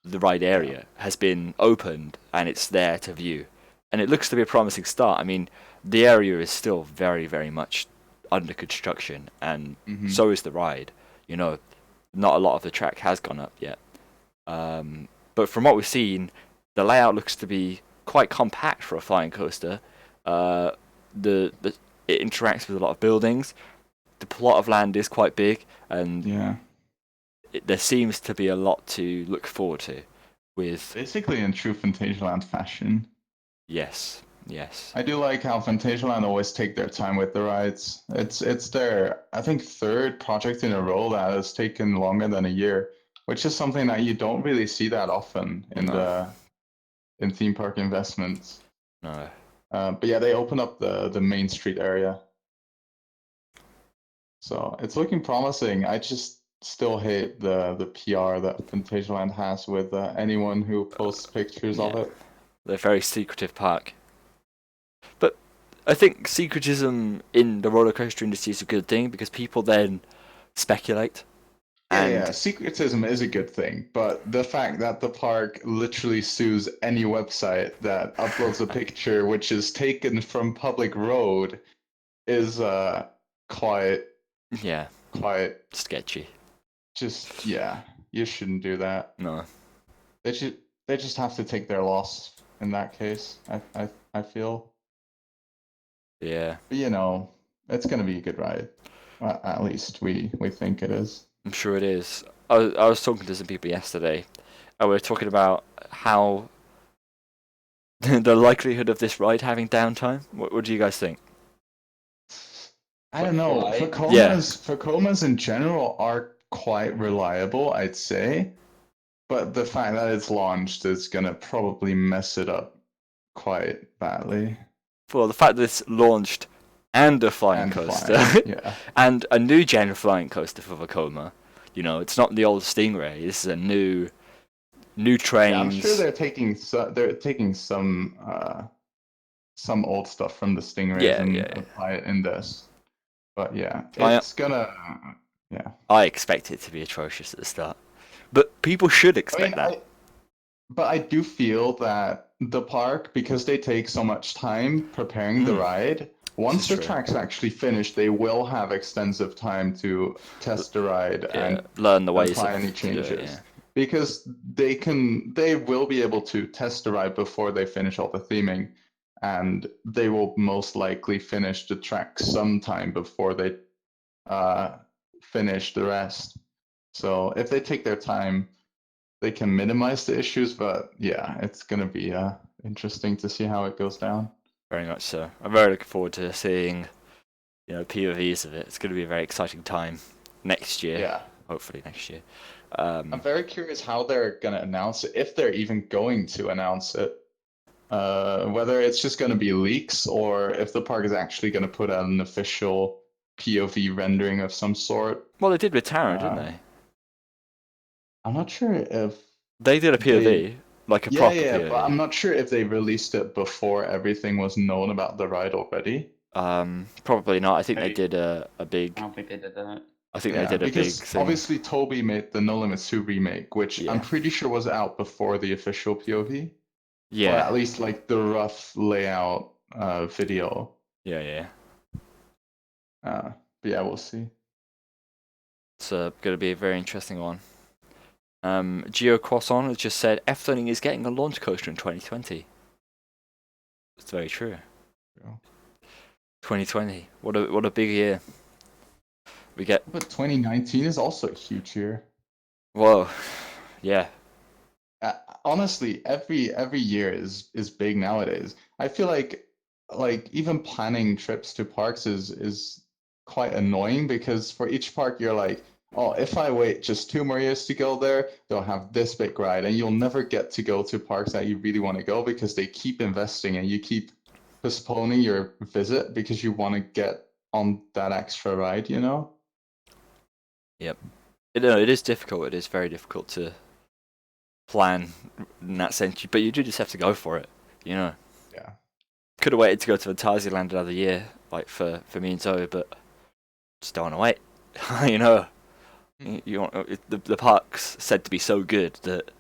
S1: ride area has been opened and it's there to view. And it looks to be a promising start. I mean, the area is still very, very much under construction, and so is the ride. You know, not a lot of the track has gone up yet. But from what we've seen, the layout looks to be quite compact for a flying coaster. It interacts with a lot of buildings. The plot of land is quite big, and
S2: Yeah.
S1: there seems to be a lot to look forward to. With
S2: Basically in true Phantasialand fashion.
S1: yes.
S2: I do like how Phantasialand always take their time with the rides. It's their, I think, third project in a row that has taken longer than a year, which is something that you don't really see that often in
S1: No.
S2: in theme park investments.
S1: No.
S2: But yeah, they open up the Main Street area, so it's looking promising. I just still hate the PR that Phantasialand has with anyone who posts pictures of
S1: Yeah.
S2: it.
S1: They're a very secretive park. But I think secretism in the roller coaster industry is a good thing because people then speculate.
S2: Yeah, secretism is a good thing, but the fact that the park literally sues any website that uploads a picture which is taken from public road is quite
S1: Yeah,
S2: quite
S1: sketchy.
S2: just you shouldn't do that.
S1: No.
S2: They just have to take their loss in that case. I feel.
S1: Yeah,
S2: But you know, it's gonna be a good ride. Well, at least we think it is.
S1: I'm sure it is. I was talking to some people yesterday, and we were talking about how the likelihood of this ride having downtime. What do you guys think?
S2: I don't know.
S5: Why?
S2: Facomas in general are quite reliable, I'd say. But the fact that it's launched is gonna probably mess it up quite badly.
S1: Well, the fact that it's launched and a flying
S2: And
S1: coaster,
S2: flying, yeah.
S1: and a new gen flying coaster for Vekoma. You know, it's not the old Stingray. This is a new new trains.
S2: Yeah, I'm sure they're taking some old stuff from the Stingrays and apply it in this. But yeah, it's gonna. Yeah.
S1: I expect it to be atrocious at the start, but people should expect that.
S2: But I do feel that the park, because they take so much time preparing the ride, once the track's actually finished, they will have extensive time to test the ride and
S1: learn the ways
S2: apply any changes. Because they will be able to test the ride before they finish all the theming, and they will most likely finish the track sometime before they finish the rest. So if they take their time, they can minimize the issues, but yeah, it's going to be interesting to see how it goes down.
S1: Very much so. I'm very looking forward to seeing, POVs of it. It's going to be a very exciting time next year.
S2: Yeah.
S1: Hopefully next year.
S2: I'm very curious how they're going to announce it, if they're even going to announce it. Whether it's just going to be leaks or if the park is actually going to put out an official POV rendering of some sort.
S1: Well, they did with Taron, didn't they?
S2: I'm not sure if
S1: they did a POV, like a proper POV.
S2: But I'm not sure if they released it before everything was known about the ride already.
S1: Probably not. I think they did a big.
S5: I don't think they did that.
S1: I think they did a big thing.
S2: Obviously, Toby made the No Limits 2 remake, which I'm pretty sure was out before the official POV.
S1: Yeah.
S2: Or at least like the rough layout video.
S1: Yeah.
S2: But yeah, we'll see.
S1: It's going to be a very interesting one. Geo Croisson has just said F-Learning is getting a launch coaster in 2020. It's very true.
S2: Yeah.
S1: 2020. What a big year. We get.
S2: But 2019 is also a huge year.
S1: Whoa. Yeah.
S2: Honestly, every year is big nowadays. I feel like even planning trips to parks is quite annoying because for each park you're like, oh, if I wait just 2 more years to go there, they'll have this big ride, and you'll never get to go to parks that you really want to go because they keep investing and you keep postponing your visit because you want to get on that extra ride, Yep.
S1: It is difficult. It is very difficult to plan in that sense, but you do just have to go for it,
S2: Yeah.
S1: Could have waited to go to Fantasyland another year, like for me and Zoe, but just don't want to wait, You want the park's said to be so good that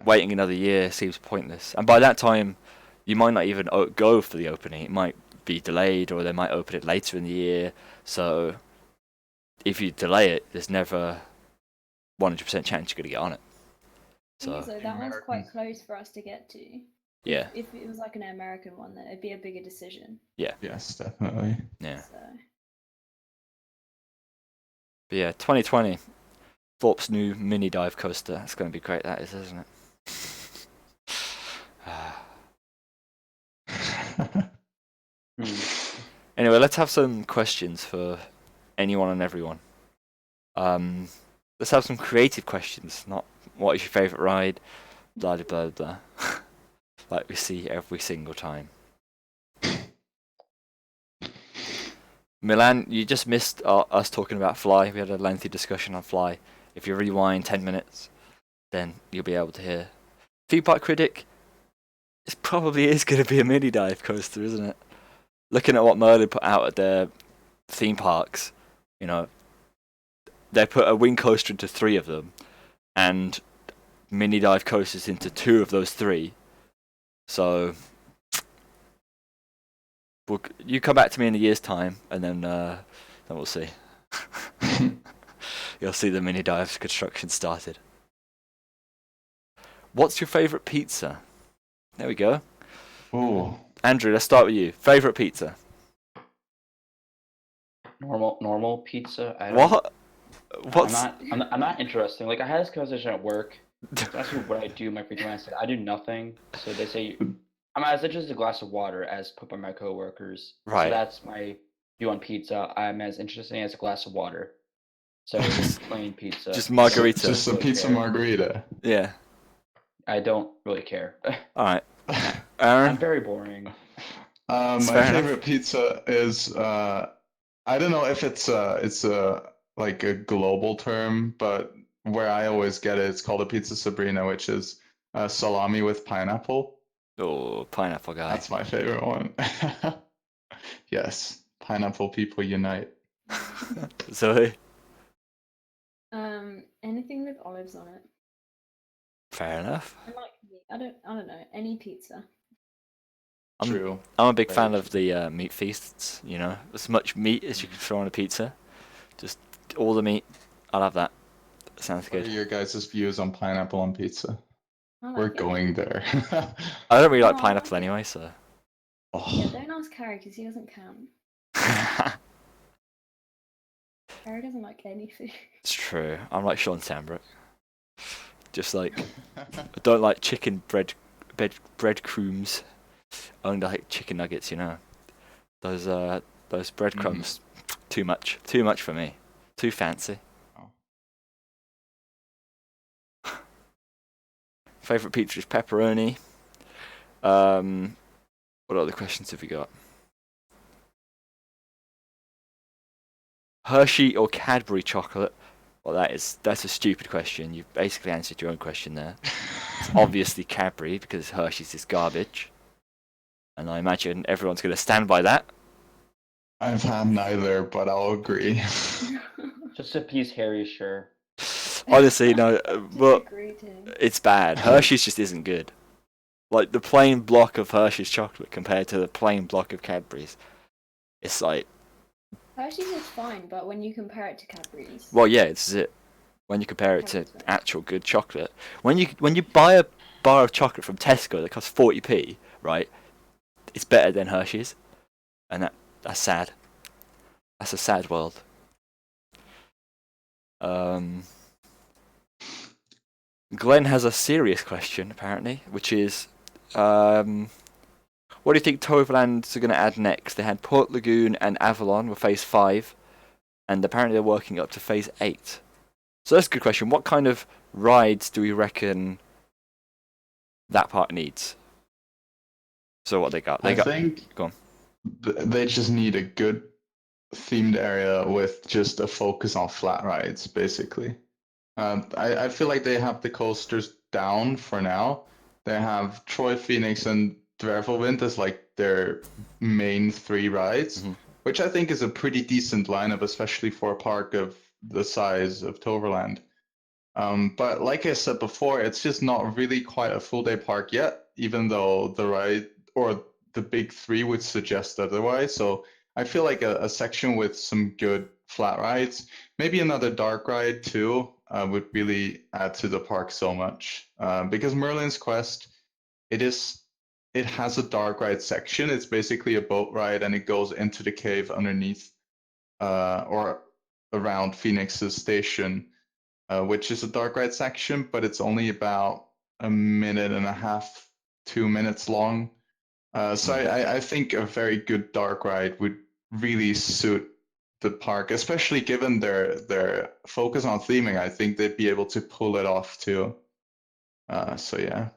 S1: waiting another year seems pointless. And by that time, you might not even go for the opening. It might be delayed, or they might open it later in the year. So if you delay it, there's never 100% chance you're going to get on it. So
S3: that one's quite close for us to get to.
S1: Yeah.
S3: If it was like an American one, then it'd be a bigger decision.
S1: Yeah.
S2: Yes, definitely.
S1: Yeah.
S3: So.
S1: But yeah, 2020, Thorpe's new mini dive coaster. That's going to be great, that is, isn't it? Anyway, let's have some questions for anyone and everyone. Let's have some creative questions, not what is your favourite ride, blah, blah, blah, blah. Like we see every single time. Milan, you just missed us talking about Fly. We had a lengthy discussion on Fly. If you rewind 10 minutes, then you'll be able to hear. Theme Park Critic, it probably is going to be a mini dive coaster, isn't it? Looking at what Merlin put out at their theme parks, they put a wing coaster into 3 of them, and mini dive coasters into 2 of those 3. So you come back to me in a year's time, and then we'll see. You'll see the mini dive construction started. What's your favourite pizza? There we go.
S2: Ooh.
S1: Andrew, let's start with you. Favourite pizza?
S5: Normal pizza.
S1: What? What's?
S5: I'm not interesting. Like, I had this conversation at work. That's what I do in my free time. I said I do nothing. So they say I'm as interested as a glass of water as put by my coworkers.
S1: Right.
S5: So that's my view on pizza. I'm as interesting as a glass of water. So just plain pizza.
S1: Just margarita.
S2: Just a pizza margarita.
S1: Yeah.
S5: I don't really care.
S1: All right. Aron?
S5: I'm very boring.
S2: My favorite pizza is I don't know if it's like a global term, but where I always get it, it's called a pizza Sabrina, which is salami with pineapple.
S1: Oh, pineapple guy.
S2: That's my favorite one. Yes, pineapple people unite.
S1: Zoe?
S3: Anything with olives on it.
S1: Fair enough.
S3: I like meat. I don't know. Any pizza.
S2: True.
S1: I'm a big
S2: Very
S1: fan
S2: true.
S1: of the meat feasts, you know. As much meat as you can throw on a pizza. Just all the meat. I'll have that. Sounds
S2: What are
S1: good.
S2: your guys' views on pineapple on pizza?
S3: I like
S2: We're
S3: it.
S2: going there.
S1: I don't really like
S3: Oh, I
S1: pineapple
S3: like it.
S1: anyway, so.
S3: Yeah,
S2: Oh,
S3: don't ask Harry because he doesn't count. Harry doesn't like any food.
S1: It's true. I'm like Sean Sambrook. Just like, I don't like chicken breadcrumbs. I only like chicken nuggets, you know. Those breadcrumbs, too much for me. Too fancy.
S2: Oh.
S1: Favorite pizza is pepperoni. What other questions have we got? Hershey or Cadbury chocolate? Well, that's a stupid question. You've basically answered your own question there. It's obviously Cadbury because Hershey's is garbage, and I imagine everyone's going to stand by that.
S2: I've had neither, but I'll agree.
S5: Just to appease Harry, sure.
S1: Honestly, no, but
S3: Disagree too.
S1: it's bad. Hershey's just isn't good. Like the plain block of Hershey's chocolate compared to the plain block of Cadbury's, it's like,
S3: Hershey's is fine, but when you compare it to Cadbury's,
S1: well, yeah, it's it. When you compare it to
S3: Cadbury's better.
S1: actual good chocolate, when you buy a bar of chocolate from Tesco that costs 40p, right? It's better than Hershey's, and that's sad. That's a sad world. Glenn has a serious question apparently, which is, what do you think Overland are going to add next? They had Port Lagoon and Avalon were phase 5, and apparently they're working up to phase 8. So that's a good question. What kind of rides do we reckon that park needs? So what they got?
S2: I think
S1: Go on.
S2: they just need a good themed area with just a focus on flat rides, basically. I feel like they have the coasters down for now. They have Troy, Phoenix, and Dwervelwind as like their main 3 rides, which I think is a pretty decent lineup, especially for a park of the size of Toverland. But like I said before, it's just not really quite a full day park yet, even though the ride or the big 3 would suggest otherwise. So I feel like a section with some good flat rides, maybe another dark ride too, would really add to the park so much. Because Merlin's Quest, it has a dark ride section. It's basically a boat ride, and it goes into the cave underneath, or around Phoenix's station, which is a dark ride section, but it's only about a minute and a half, 2 minutes long. So I think a very good dark ride would really suit the park, especially given their focus on theming. I think they'd be able to pull it off too. So yeah.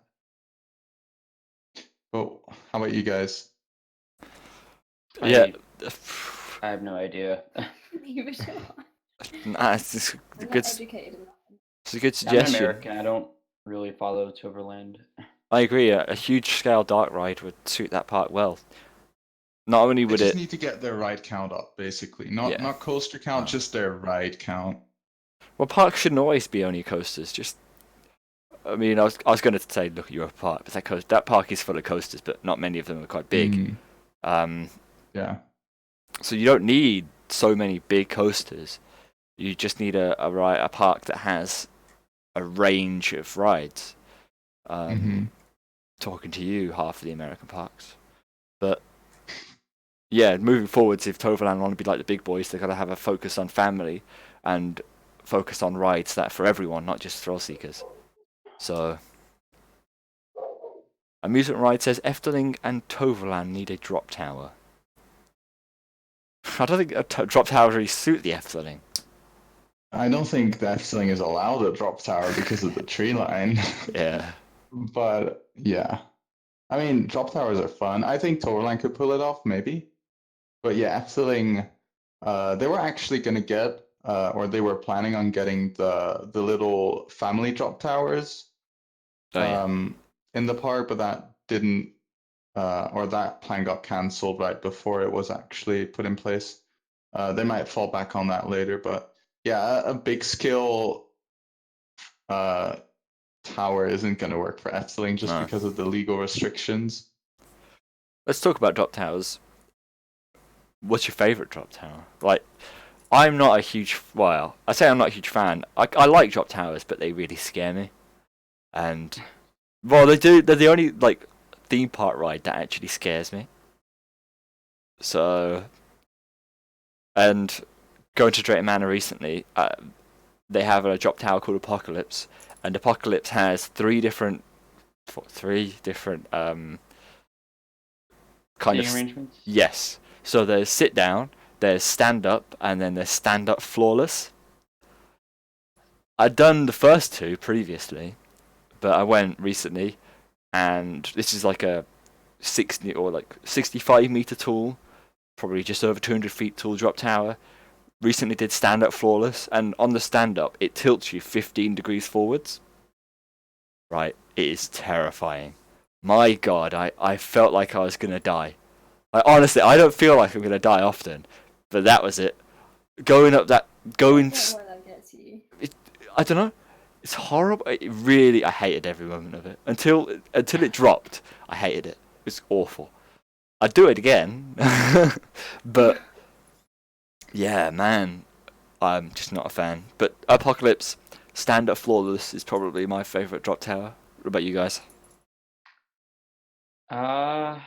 S2: Well, how about you guys?
S1: Yeah.
S5: I have no idea.
S3: Neither do
S1: Nah, it's just
S3: I'm
S1: a
S3: not
S1: good.
S3: educated enough.
S1: It's a good
S5: I'm an
S1: suggestion.
S5: American. I don't really follow Overland.
S1: I agree. A huge scale dark ride would suit that park well. Not only
S2: They
S1: would
S2: just
S1: it,
S2: need to get their ride count up, basically. Not coaster count, just their ride count.
S1: well, parks shouldn't always be only coasters. Just, I mean, I was going to say, look at your park, but that park is full of coasters, but not many of them are quite big.
S2: Yeah.
S1: So you don't need so many big coasters. You just need a park that has a range of rides. Talking to you, half of the American parks. But yeah, moving forwards, if Toverland want to be like the big boys, they've got to have a focus on family and focus on rides that are for everyone, not just thrill seekers. So, Amusement Ride says Efteling and Toverland need a drop tower. I don't think a drop tower really suit the Efteling.
S2: I don't think the Efteling is allowed a drop tower because of the tree line.
S1: Yeah.
S2: But yeah. I mean, drop towers are fun. I think Toverland could pull it off, maybe. But yeah, Efteling, they were actually going to get or they were planning on getting the little family drop towers
S1: Oh yeah.
S2: in the park, but that didn't, or that plan got cancelled right before it was actually put in place. They might fall back on that later, but yeah, a big scale tower isn't going to work for Efteling just
S1: No.
S2: because of the legal restrictions.
S1: Let's talk about drop towers. What's your favourite drop tower? Like, I'm not a huge. Well, I say I'm not a huge fan. I like drop towers, but they really scare me. And well, they do. They're the only like theme park ride that actually scares me. So, and going to Drayton Manor recently, they have a drop tower called Apocalypse, and Apocalypse has three different kind
S5: Seating
S1: of
S5: arrangements?
S1: yes. So there's sit down, there's stand up, and then there's stand up flawless. I'd done the first two previously, but I went recently, and this is like a 60 or like 65-meter tall, probably just over 200 feet tall drop tower. Recently did stand up flawless, and on the stand up it tilts you 15 degrees forwards. Right, it is terrifying. My God, I felt like I was gonna die. Honestly, I don't feel like I'm gonna die often, but that was it. Going up that, going,
S3: I get why that gets you.
S1: I don't know. It's horrible. I hated every moment of it until it dropped. I hated it. It was awful. I'd do it again, but yeah, man, I'm just not a fan. But Apocalypse Stand Up Flawless is probably my favorite drop tower. What about you guys?
S5: Uh,
S3: I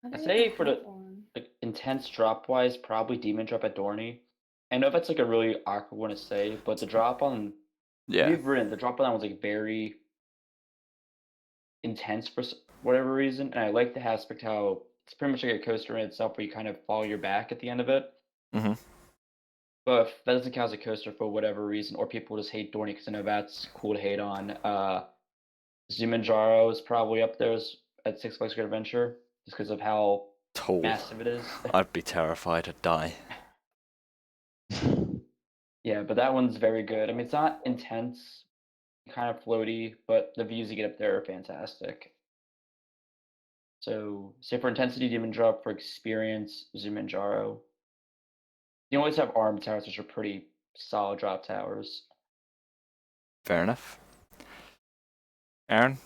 S5: I'd
S3: don't
S5: say
S3: even
S5: for
S3: have
S5: the
S3: one.
S5: like intense drop wise, probably Demon Drop at Dorney. I know that's like a really awkward one to say, but the drop on
S1: Yeah,
S5: we've written the drop on that was like very intense for whatever reason, and I like the aspect how it's pretty much like a coaster in itself, where you kind of follow your back at the end of it.
S1: Mhm.
S5: But if that doesn't count as a coaster for whatever reason, or people just hate Dorney because I know that's cool to hate on. Zumanjaro is probably up there at Six Flags Great Adventure, just because of how
S1: Tall.
S5: massive it is.
S1: I'd be terrified. I'd die.
S5: Yeah, but that one's very good. I mean, it's not intense, kind of floaty, but the views you get up there are fantastic. So, say for intensity, Demon Drop; for experience, Zumanjaro. You always have arm towers, which are pretty solid drop towers.
S1: Fair enough. Aaron?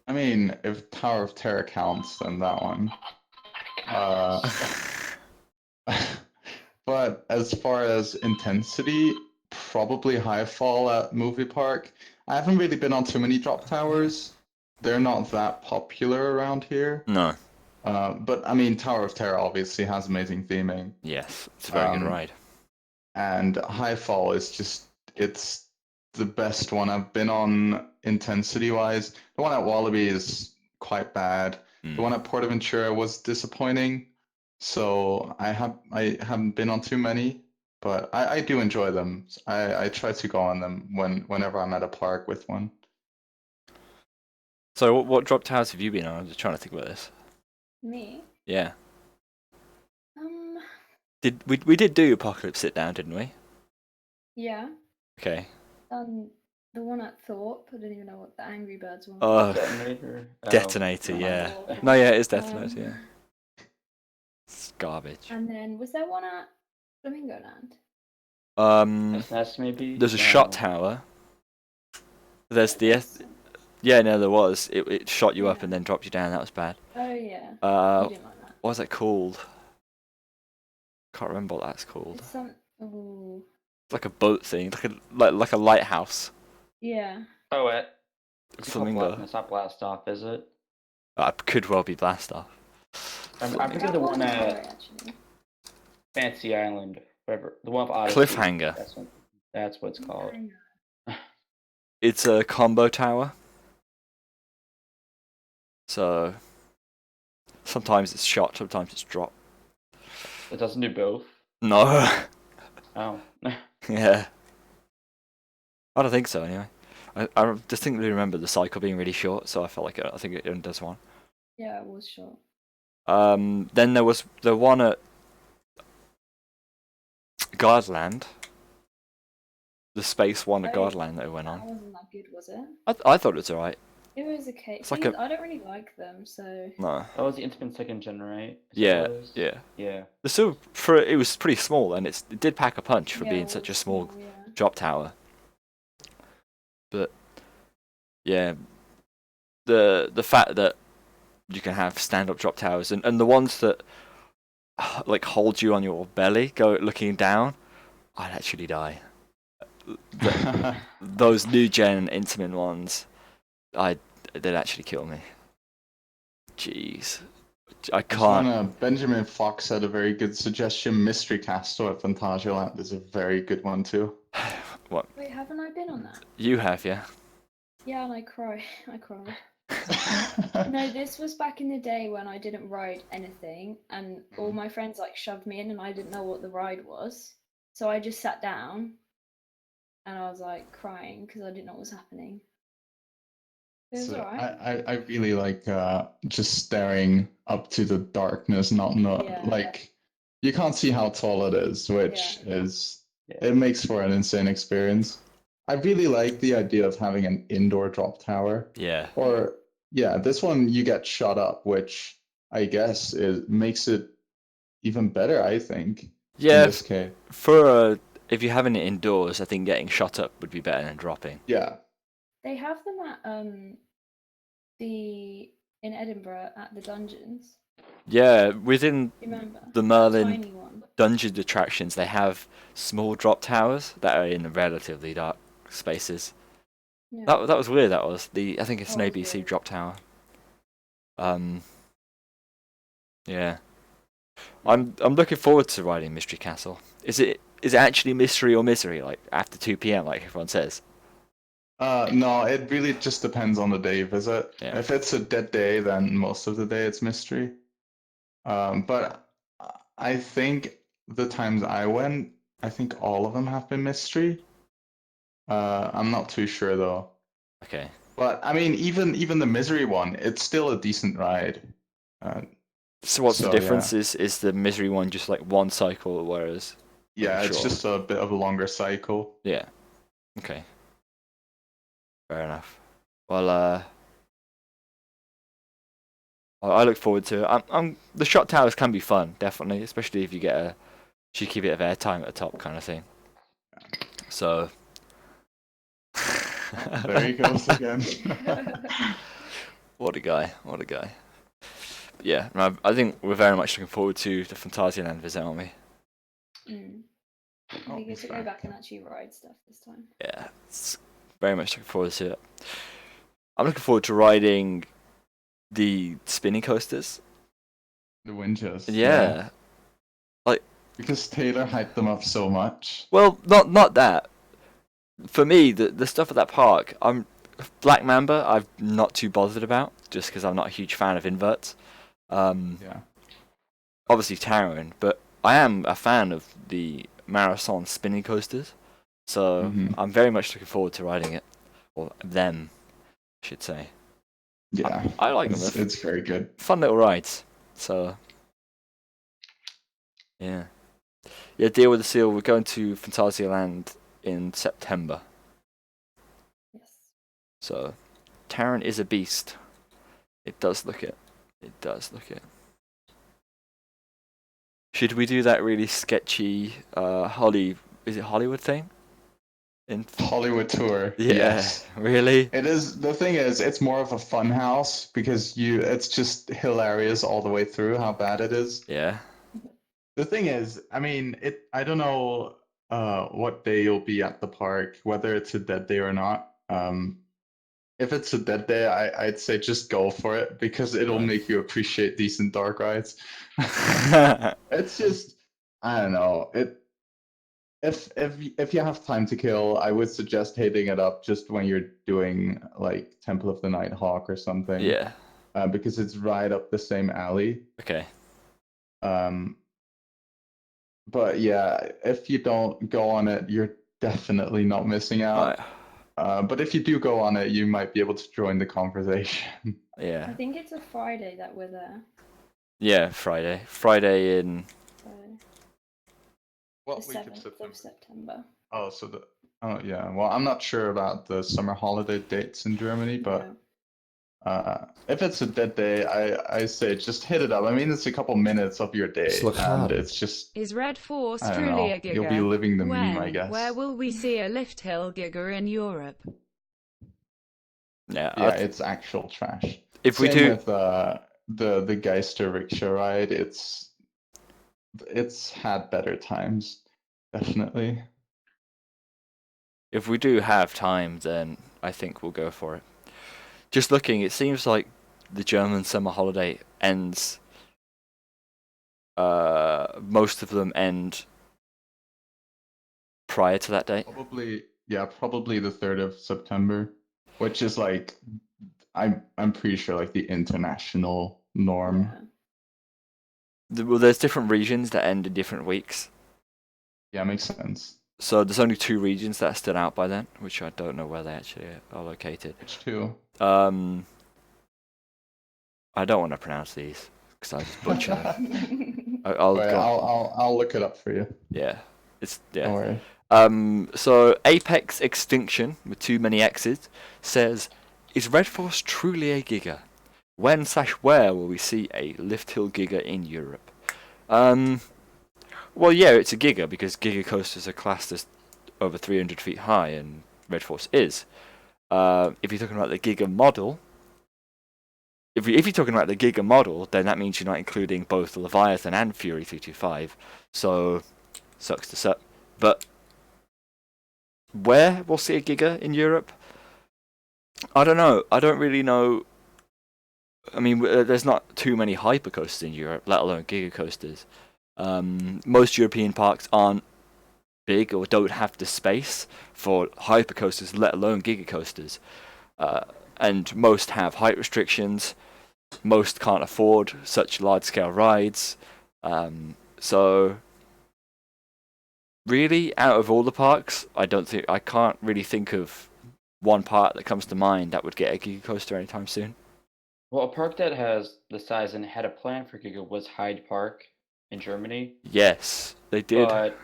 S2: I mean, if Tower of Terror counts, then that one. Uh, but as far as intensity, probably Highfall at Movie Park. I haven't really been on too many drop towers. They're not that popular around here.
S1: No.
S2: But I mean, Tower of Terror obviously has amazing theming.
S1: Yes, it's a very good ride.
S2: And Highfall is just, it's the best one I've been on intensity wise. The one at Wallaby is quite bad. The one at Portaventura was disappointing. So I haven't been on too many, but I do enjoy them. I try to go on them whenever I'm at a park with one.
S1: So what drop towers have you been on? I'm just trying to think about this.
S3: Me?
S1: Yeah. We
S3: Um,
S1: did do Apocalypse Sit Down, didn't we?
S3: yeah.
S1: Okay.
S3: The one at Thorpe. I don't even know what the Angry Birds one.
S5: Detonator.
S1: Detonator,
S5: never
S1: yeah.
S5: mind.
S1: No, yeah, it is Detonator, yeah. It's garbage.
S3: And then was there one at Flamingo Land?
S5: SNS maybe.
S1: There's a
S5: No.
S1: shot tower. There's the yeah, no, there was. It shot you up
S3: Yeah.
S1: and then dropped you down. That was bad.
S3: Oh yeah. You didn't like that.
S1: What was it called? Can't remember what that's called.
S3: It's some. Ooh.
S1: It's like a boat thing, like a lighthouse.
S3: Yeah.
S5: Oh, is it called
S1: Flamingo.
S5: It's not Blast Off, is it?
S1: That could well be Blast Off.
S5: I'm thinking
S3: That
S5: the
S3: was
S5: one
S3: scary,
S5: at
S3: actually.
S5: Fancy Island, whatever. The one of Odyssey.
S1: Cliffhanger.
S5: That's what it's called.
S1: It's a combo tower. So sometimes it's shot, sometimes it's drop.
S5: It doesn't do both.
S1: No.
S5: Oh.
S1: Yeah. I don't think so, anyway. I distinctly remember the cycle being really short, so I felt like I think it only does one.
S3: Yeah, it was short.
S1: Then there was the one at Guardland. the Space Wonder
S3: Oh,
S1: Godland that we went
S3: That
S1: on.
S3: wasn't that good, was it?
S1: I thought it was alright.
S3: It was okay.
S1: It's like
S3: Thing is,
S1: a-
S3: I don't really like them, so
S1: No.
S5: That was the Intamin second gen, right? Is that
S1: Yeah,
S5: what it was?
S1: yeah.
S5: Yeah.
S1: The still for it was pretty small, and it did pack a punch for
S3: yeah,
S1: being
S3: it
S1: such a
S3: was
S1: small
S3: yeah.
S1: drop tower. But yeah, the fact that you can have stand-up drop towers and the ones that like hold you on your belly, go looking down, I'd actually die. Those new gen Intamin ones, they'd actually kill me. Jeez, I can't.
S2: Benjamin Fox had a very good suggestion. Mystery Castle at Phantasialand is a very good one too.
S1: What
S3: Wait, haven't I been on that?
S1: you have, yeah?
S3: Yeah, and I cry. I cried. No, this was back in the day when I didn't ride anything, and all my friends like shoved me in, and I didn't know what the ride was. So I just sat down, and I was like crying because I didn't know what was happening. It was
S2: So
S3: alright.
S2: I really like just staring up to the darkness, not
S3: Yeah.
S2: like you can't see how tall it is, which is
S5: Yeah.
S2: it makes for an insane experience. I really like the idea of having an indoor drop tower.
S1: Yeah.
S2: Or yeah, this one you get shot up, which I guess makes it even better, I think. In
S1: Yeah,
S2: this case.
S1: for if you're having it indoors, I think getting shot up would be better than dropping.
S2: Yeah.
S3: They have them at in Edinburgh at the dungeons.
S1: Yeah, within
S3: You remember?
S1: the
S3: That
S1: Merlin
S3: tiny one.
S1: dungeon attractions, they have small drop towers that are in relatively dark spaces.
S3: Yeah.
S1: That was weird. That was I think it's an
S3: That was
S1: ABC
S3: weird.
S1: drop tower. Yeah. I'm looking forward to riding Mystery Castle. Is it actually mystery or misery? Like after 2 p.m. like everyone says.
S2: No, it really just depends on the day you visit.
S1: Yeah.
S2: If it's a dead day, then most of the day it's mystery. But I think the times I went, I think all of them have been mystery. I'm not too sure though.
S1: Okay.
S2: But I mean, even the misery one, it's still a decent ride.
S1: So what's the
S2: So,
S1: difference? Is the misery one just like one cycle, whereas
S2: Yeah, it's
S1: Sure.
S2: just a bit of a longer cycle.
S1: yeah. Okay. Fair enough. Well, I look forward to it. The shot towers can be fun, definitely, especially if you get a cheeky bit of airtime at the top, kind of thing. So.
S2: There he goes again.
S1: What a guy! What a guy! Yeah, no, I think we're very much looking forward to the Phantasialand visit, aren't we?
S3: It'd be good to go back and actually ride stuff this time.
S1: Yeah, it's very much looking forward to it. I'm looking forward to riding the spinning coasters.
S2: The winches.
S1: Yeah.
S2: Because Taylor hyped them up so much.
S1: Well, not that. For me, the stuff at that park, Black Mamba. I'm not too bothered about, just because I'm not a huge fan of inverts.
S2: Yeah.
S1: Obviously Taron, but I am a fan of the marathon spinning coasters, so I'm very much looking forward to riding it, or them, I should say.
S2: Yeah.
S1: I like them.
S2: It's very good.
S1: Fun little rides. So yeah. Deal with the seal. We're going to Phantasialand in September.
S3: Yes.
S1: So Taron is a beast. It does look it. It does look it. Should we do that really sketchy is it Hollywood thing?
S2: Hollywood tour.
S1: Yeah,
S2: Yes.
S1: really?
S2: It is. The thing is, it's more of a fun house because it's just hilarious all the way through how bad it is.
S1: Yeah.
S2: The thing is, I mean, I don't know what day you'll be at the park, whether it's a dead day or not. If it's a dead day, I'd say just go for it because it'll
S1: Right.
S2: make you appreciate decent dark rides. It's just, I don't know. If you have time to kill, I would suggest hitting it up just when you're doing like Temple of the Night Hawk or something.
S1: Yeah.
S2: Because it's right up the same alley.
S1: Okay.
S2: But yeah, if you don't go on it, you're definitely not missing out.
S1: Right.
S2: But if you do go on it, you might be able to join the conversation.
S1: Yeah.
S3: I think it's a Friday that we're there.
S1: Yeah, Friday. Friday in
S3: So
S2: What
S3: The
S2: week of
S3: 7th
S2: September?
S3: of September.
S2: Oh, yeah. Well, I'm not sure about the summer holiday dates in Germany, but if it's a dead day, I say just hit it up. I mean, it's a couple minutes of your day,
S6: Just look
S2: and
S6: hard.
S2: it's just,
S4: Is Red Force
S2: I don't
S4: truly
S2: know,
S4: a giga?
S2: you'll be living the meme, I
S4: When?
S2: guess.
S4: Where will we see a lift hill giga in Europe?
S1: Yeah,
S2: Yeah, it's actual trash.
S1: if we
S2: Same
S1: do,
S2: with the Geister rickshaw ride, it's had better times, definitely.
S1: if we do have time, then I think we'll go for it. Just looking, it seems like the German summer holiday ends. Most of them end prior to that date.
S2: Probably the 3rd of September, which is like I'm pretty sure like the international norm.
S1: Well, there's different regions that end in different weeks.
S2: Yeah, makes sense.
S1: So there's only 2 regions that are stood out by then, which I don't know where they actually are located.
S2: Which two?
S1: I don't want to pronounce these because I just butcher them.
S2: I'll look it up for you.
S1: Yeah,
S2: Don't worry.
S1: So Apex Extinction with too many X's says, "Is Red Force truly a giga? When/where will we see a lift hill giga in Europe?" Well, yeah, it's a giga because giga coasters are classed as over 300 feet high, and Red Force is. If you're talking about the giga model, if you're talking about the giga model, then that means you're not including both Leviathan and Fury 325. So, sucks to suck. But where we'll see a giga in Europe, I don't know. I don't really know. I mean, there's not too many hypercoasters in Europe, let alone giga coasters. Most European parks aren't big or don't have the space for hypercoasters, let alone giga coasters. And most have height restrictions. Most can't afford such large-scale rides. So, really, out of all the parks, I can't really think of one park that comes to mind that would get a giga coaster anytime soon.
S5: Well, a park that has the size and had a plan for giga was Hyde Park in Germany.
S1: Yes, they did.
S5: But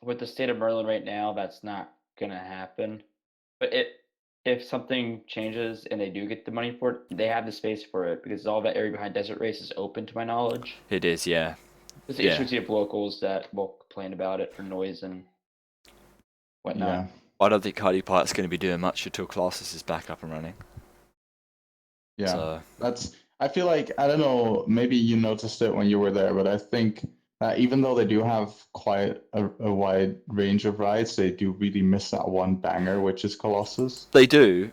S5: with the state of Merlin right now, that's not gonna happen. But if something changes and they do get the money for it, they have the space for it because all that area behind Desert Race is open to my knowledge.
S1: It is, yeah.
S5: There's issues of locals that will complain about it for noise and whatnot.
S2: Yeah.
S1: I don't think Haile Park's going to be doing much until Colossus is back up and running.
S2: Yeah.
S1: So,
S2: I feel like, I don't know, maybe you noticed it when you were there, but I think that even though they do have quite a wide range of rides, they do really miss that one banger, which is Colossus.
S1: they do.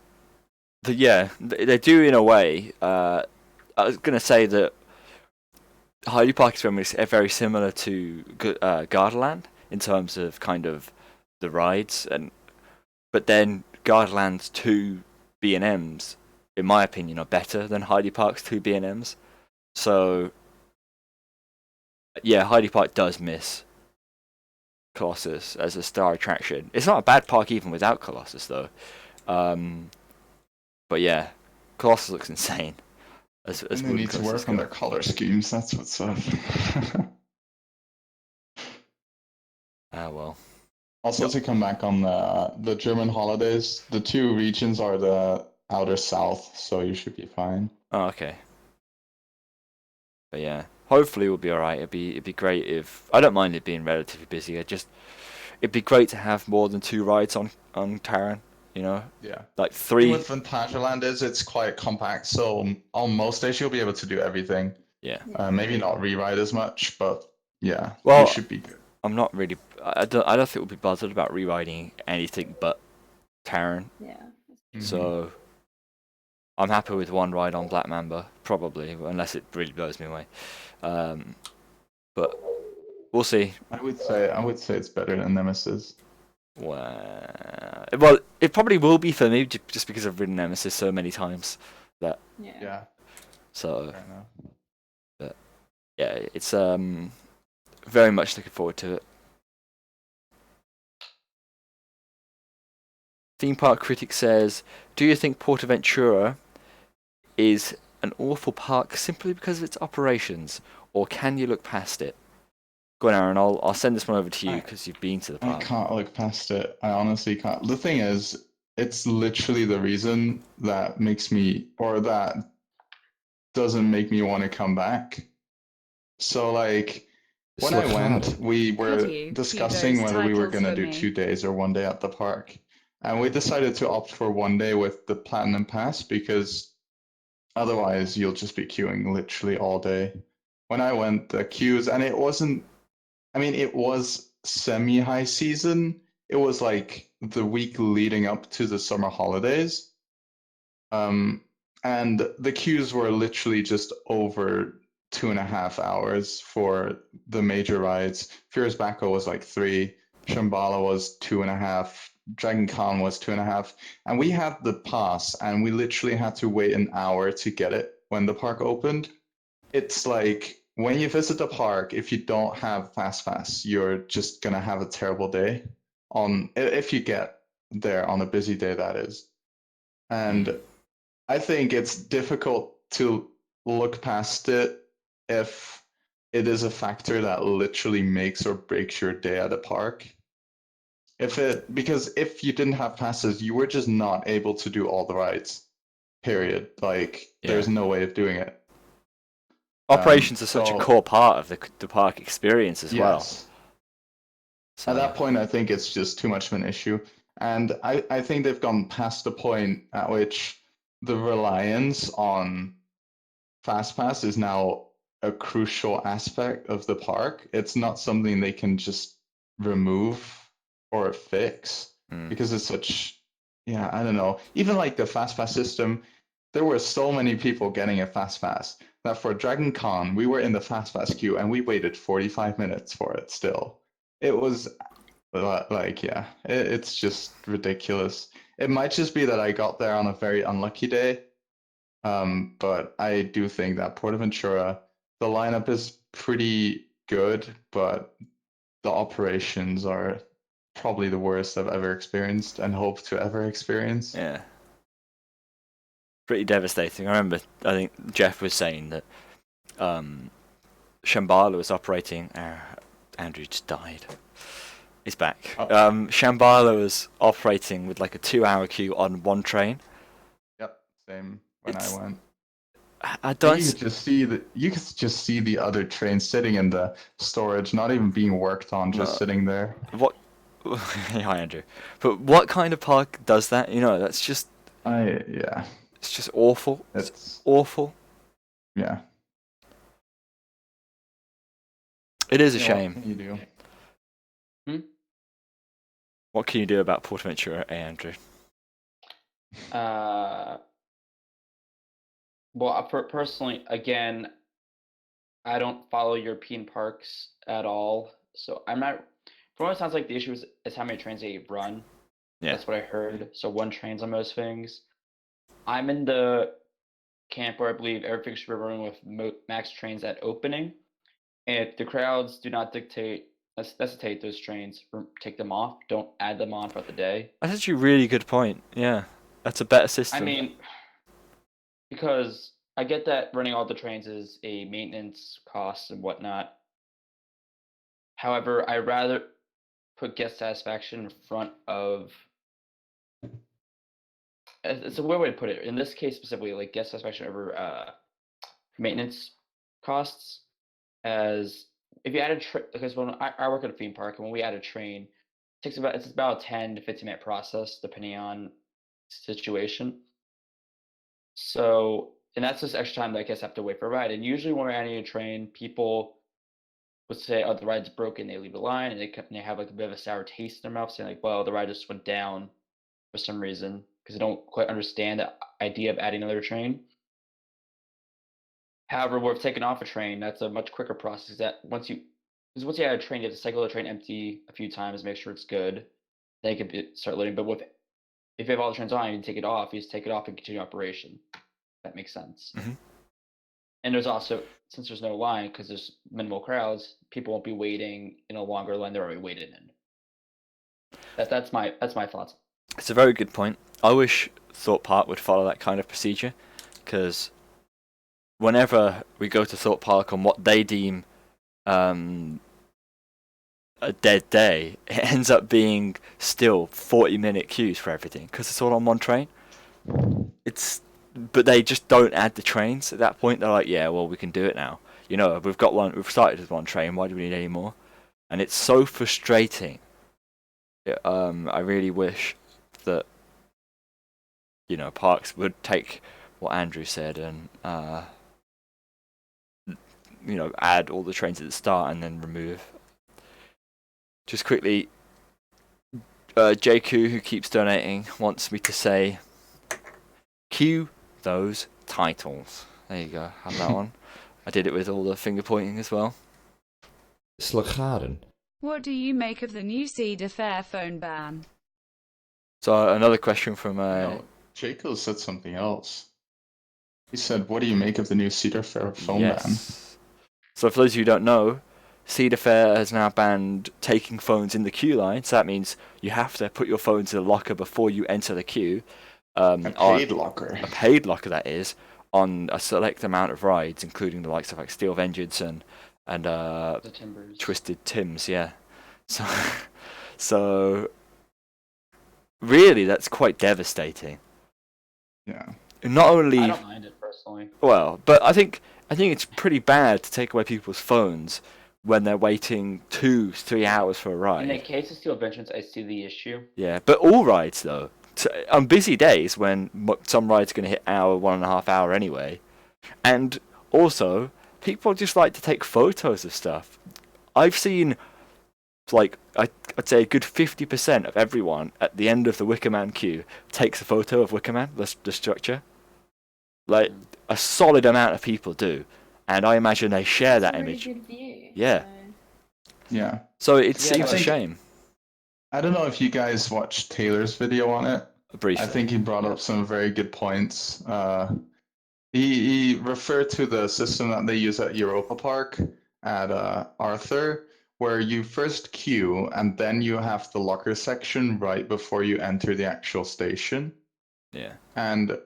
S1: They do in a way. I was going to say that Haile Park is very similar to Gardaland in terms of kind of the rides, but then Gardaland's 2 B&Ms, in my opinion, are better than Haile Park's 2 B&Ms. So, yeah, Haile Park does miss Colossus as a star attraction. It's not a bad park even without Colossus, though. But yeah, Colossus looks insane. As
S2: And they need to work on their color schemes, that's what's up.
S1: Ah, well.
S2: Also, to come back on the German holidays, the 2 regions are the outer south, so you should be fine.
S1: Oh, okay. But yeah, hopefully we'll be alright. It'd be great if I don't mind it being relatively busy. It'd be great to have more than 2 rides on Taran. You know,
S2: Yeah.
S1: like
S2: The
S1: 3.
S2: thing with Vantageland is it's quite compact, so on most days you'll be able to do everything.
S1: Yeah.
S2: Maybe not rewrite as much, but yeah,
S1: Well,
S2: you should be good.
S1: I'm not really. I don't think we'll be bothered about rewriting anything but Taran.
S3: Yeah.
S1: So I'm happy with 1 ride on Black Mamba, probably, unless it really blows me away. But we'll see.
S2: I would say it's better than Nemesis.
S1: Well, it probably will be for me just because I've ridden Nemesis so many times that.
S2: Yeah.
S1: So.
S2: Fair enough.
S1: But yeah, it's very much looking forward to it. Theme Park Critic says, "Do you think Portaventura is an awful park simply because of its operations, or can you look past it?" Go on, Aaron. I'll send this one over to you
S2: I-
S1: because you've been to the
S2: I
S1: park.
S2: can't look past it. I honestly can't. The thing is, it's literally the reason that makes me, or that doesn't make me want to come back. So, like,
S1: Just
S2: when I
S1: look at
S2: went,
S1: it.
S2: we
S4: Could
S2: were
S4: you cue
S2: discussing
S4: those
S2: whether we were
S4: titles
S2: going to
S4: for
S2: do
S4: me?
S2: 2 days or 1 day at the park. And we decided to opt for 1 day with the Platinum Pass because otherwise you'll just be queuing literally all day. When I went, the queues, and it wasn't, I mean, it was semi-high season. It was like the week leading up to the summer holidays. And the queues were literally just over 2.5 hours for the major rides. Furious Backhoe was like 3, Shambhala was 2.5, Dragon Con was 2.5, and we had the pass, and we literally had to wait an hour to get it when the park opened. It's like when you visit the park, if you don't have Fast Pass, you're just gonna have a terrible day. If you get there on a busy day, that is. And I think it's difficult to look past it if it is a factor that literally makes or breaks your day at a park. Because if you didn't have passes, you were just not able to do all the rides. Period. Like, there's no way of doing it.
S1: Operations are such a
S2: so-
S1: core part of the park experience as well.
S2: Yes.
S1: So,
S2: At that point, I think it's just too much of an issue. And I think they've gone past the point at which the reliance on FastPass is now a crucial aspect of the park. It's not something they can just remove or fix because it's such, yeah, I don't know. Even like the FastPass system, there were so many people getting a FastPass that for Dragon Con, we were in the FastPass queue and we waited 45 minutes for it still. It was like, yeah, it's just ridiculous. It might just be that I got there on a very unlucky day. But I do think that Portaventura, the lineup is pretty good, but the operations are probably the worst I've ever experienced and hope to ever experience.
S1: yeah. Pretty devastating. I remember, I think Jeff was saying that Shambhala was operating. Andrew just died. He's back.
S2: Oh.
S1: Shambhala was operating with like a 2-hour queue on one train.
S2: Yep, same when I went.
S1: I don't.
S2: You could just see the other trains sitting in the storage, not even being worked on, just sitting there.
S1: What? Hi, Andrew. But what kind of park does that? You know, that's just.
S2: Yeah.
S1: It's just awful. It's awful.
S2: Yeah.
S1: It is a
S2: Yeah,
S1: shame.
S2: what can you do?
S1: What can you do about Portaventura, Andrew?
S5: Well, personally, again, I don't follow European parks at all, so I'm not. From what it sounds like, the issue is how many trains they run.
S1: Yeah.
S5: That's what I heard. So one train's on most things. I'm in the camp where I believe everything should be running with max trains at opening. And if the crowds do not necessitate those trains, take them off. Don't add them on throughout the day.
S1: That's actually a really good point. Yeah, that's a better system.
S5: I mean, because I get that running all the trains is a maintenance cost and whatnot. However, I rather put guest satisfaction in front of. It's a weird way to put it. In this case specifically, like guest satisfaction over maintenance costs. As if you add a train, because when I work at a theme park, and when we add a train, it's about a 10 to 15-minute process depending on situation. So, and that's just extra time that I guess I have to wait for a ride. And usually when we're adding a train, people would say, "Oh, the ride's broken." They leave a line, and they have like a bit of a sour taste in their mouth, saying like, "Well, the ride just went down for some reason," because they don't quite understand the idea of adding another train. However, we've taken off a train. That's a much quicker process. That once you add a train, you have to cycle the train empty a few times, make sure it's good. Then you can start loading. But if you have all the trains on, you take it off. You just take it off and continue operation. That makes sense.
S1: Mm-hmm.
S5: And there's also, since there's no line because there's minimal crowds, people won't be waiting in a longer line they're already waited in. That's my thoughts.
S1: It's a very good point. I wish Thorpe Park would follow that kind of procedure, because whenever we go to Thorpe Park on what they deem a dead day, it ends up being still 40-minute queues for everything because it's all on one train. But they just don't add the trains at that point. They're like, yeah, well, we can do it now. You know, we've got one. We've started with one train. Why do we need any more? And it's so frustrating. I really wish that, you know, Parks would take what Andrew said and you know, add all the trains at the start and then remove. Just quickly, JQ, who keeps donating, wants me to say, cue those titles. There you go, have that one. I did it with all the finger pointing as well.
S6: Slagaren.
S4: What do you make of the new Cedar Fair phone ban?
S1: So another question from
S2: No, Jaco said something else. He said, "What do you make of the new Cedar Fair phone ban?"
S1: So for those of you who don't know, Cedar Fair has now banned taking phones in the queue line. So that means you have to put your phone in the locker before you enter the queue.
S2: A paid locker.
S1: A paid locker, that is, on a select amount of rides, including the likes of like Steel Vengeance and
S5: The Timbers.
S1: Twisted Tims, yeah. So really, that's quite devastating.
S2: Yeah.
S1: Not only,
S5: I don't mind it personally.
S1: well, but I think it's pretty bad to take away people's phones when they're waiting 2-3 hours for a ride.
S5: In the case of Steel Vengeance, I see the issue.
S1: Yeah, but all rides though. On busy days when some rides are going to hit hour, 1.5 hour anyway, and also people just like to take photos of stuff. I've seen, like, I'd say a good 50% of everyone at the end of the Wicohan queue takes a photo of Wicohan, the structure. Like, a solid amount of people do, and I imagine they share that
S3: It's a really
S1: image.
S3: good view,
S1: Yeah.
S3: so-
S2: Yeah.
S1: So it
S5: Yeah,
S1: seems a
S2: I think-
S1: shame.
S2: I don't know if you guys watched Taylor's video on it.
S1: Briefly.
S2: I think he brought up some very good points. He referred to the system that they use at Europa Park at Arthur, where you first queue and then you have the locker section right before you enter the actual station.
S1: Yeah.
S2: And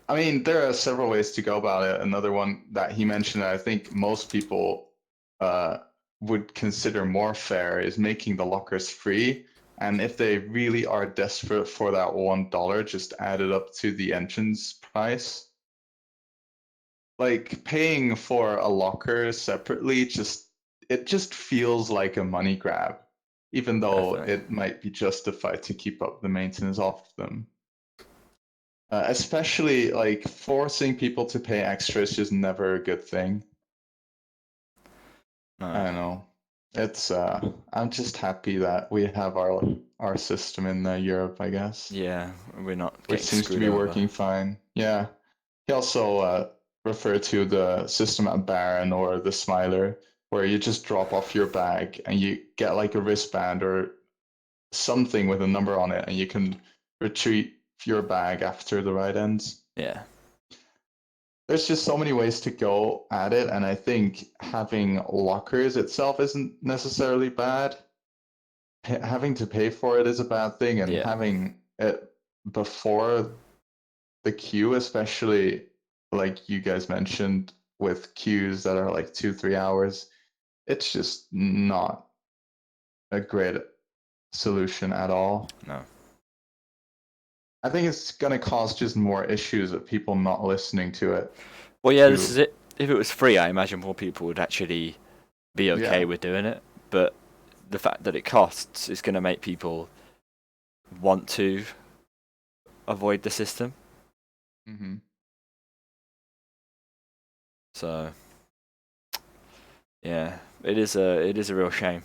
S2: I mean, there are several ways to go about it. Another one that he mentioned that I think most people would consider more fair is making the lockers free. And if they really are desperate for that $1, just add it up to the entrance price. Like paying for a locker separately, it just feels like a money grab, even though
S1: Definitely.
S2: it might be justified to keep up the maintenance of them. Especially like forcing people to pay extra is just never a good thing. I don't know. It's I'm just happy that we have our system in Europe, I guess.
S1: Yeah, we're not
S2: Which
S1: getting
S2: seems to
S1: screwed
S2: be
S1: over.
S2: working fine. Yeah. He also referred to the system at Baron or the Smiler, where you just drop off your bag and you get like a wristband or something with a number on it, and you can retrieve your bag after the ride ends.
S1: Yeah.
S2: There's just so many ways to go at it, and I think having lockers itself isn't necessarily bad. Having to pay for it is a bad thing, and
S1: Yeah.
S2: having it before the queue, especially like you guys mentioned, with queues that are like 2-3 hours, it's just not a great solution at all.
S1: No.
S2: I think it's gonna cause just more issues of people not listening to it.
S1: Well, yeah, this is it. If it was free, I imagine more people would actually be okay
S2: Yeah.
S1: with doing it. But the fact that it costs is going to make people want to avoid the system.
S2: Mm-hmm.
S1: So, yeah, it is a real shame.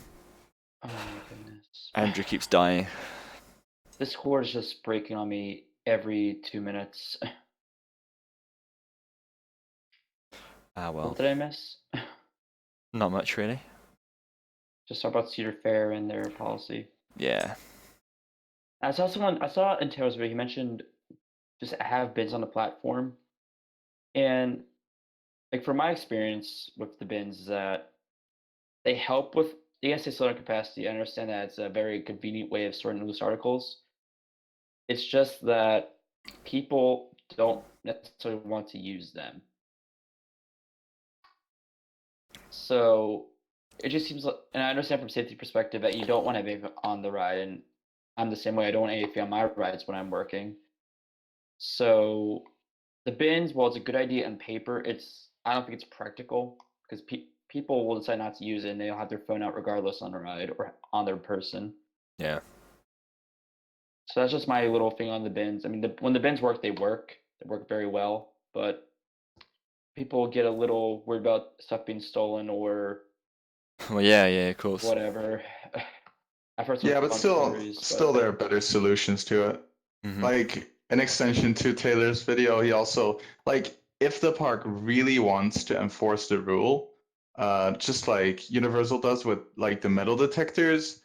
S5: Oh my goodness.
S1: Andrew keeps dying.
S5: This cord is just breaking on me every 2 minutes.
S1: Ah, well,
S5: What did I miss?
S1: not much really.
S5: Just talk about Cedar Fair and their policy.
S1: Yeah.
S5: I saw in Taylor's video, he mentioned just have bins on the platform. And like from my experience with the bins is that they help with, yes, they slow down capacity. I understand that it's a very convenient way of storing loose articles. It's just that people don't necessarily want to use them. So it just seems like, and I understand from safety perspective that you don't want to have AV on the ride, and I'm the same way. I don't want AV on my rides when I'm working. So the bins, while it's a good idea on paper, I don't think it's practical because people will decide not to use it and they'll have their phone out regardless on a ride or on their person.
S1: Yeah.
S5: So that's just my little thing on the bins. I mean, when the bins work, they work. They work very well, but people get a little worried about stuff being stolen or
S1: Well, yeah, of course.
S5: whatever. I've heard some
S2: Yeah, but
S5: fun
S2: still,
S5: stories.
S2: still there are better solutions to it.
S1: Mhm.
S2: Like an extension to Taylor's video, he also like if the park really wants to enforce the rule, just like Universal does with like the metal detectors,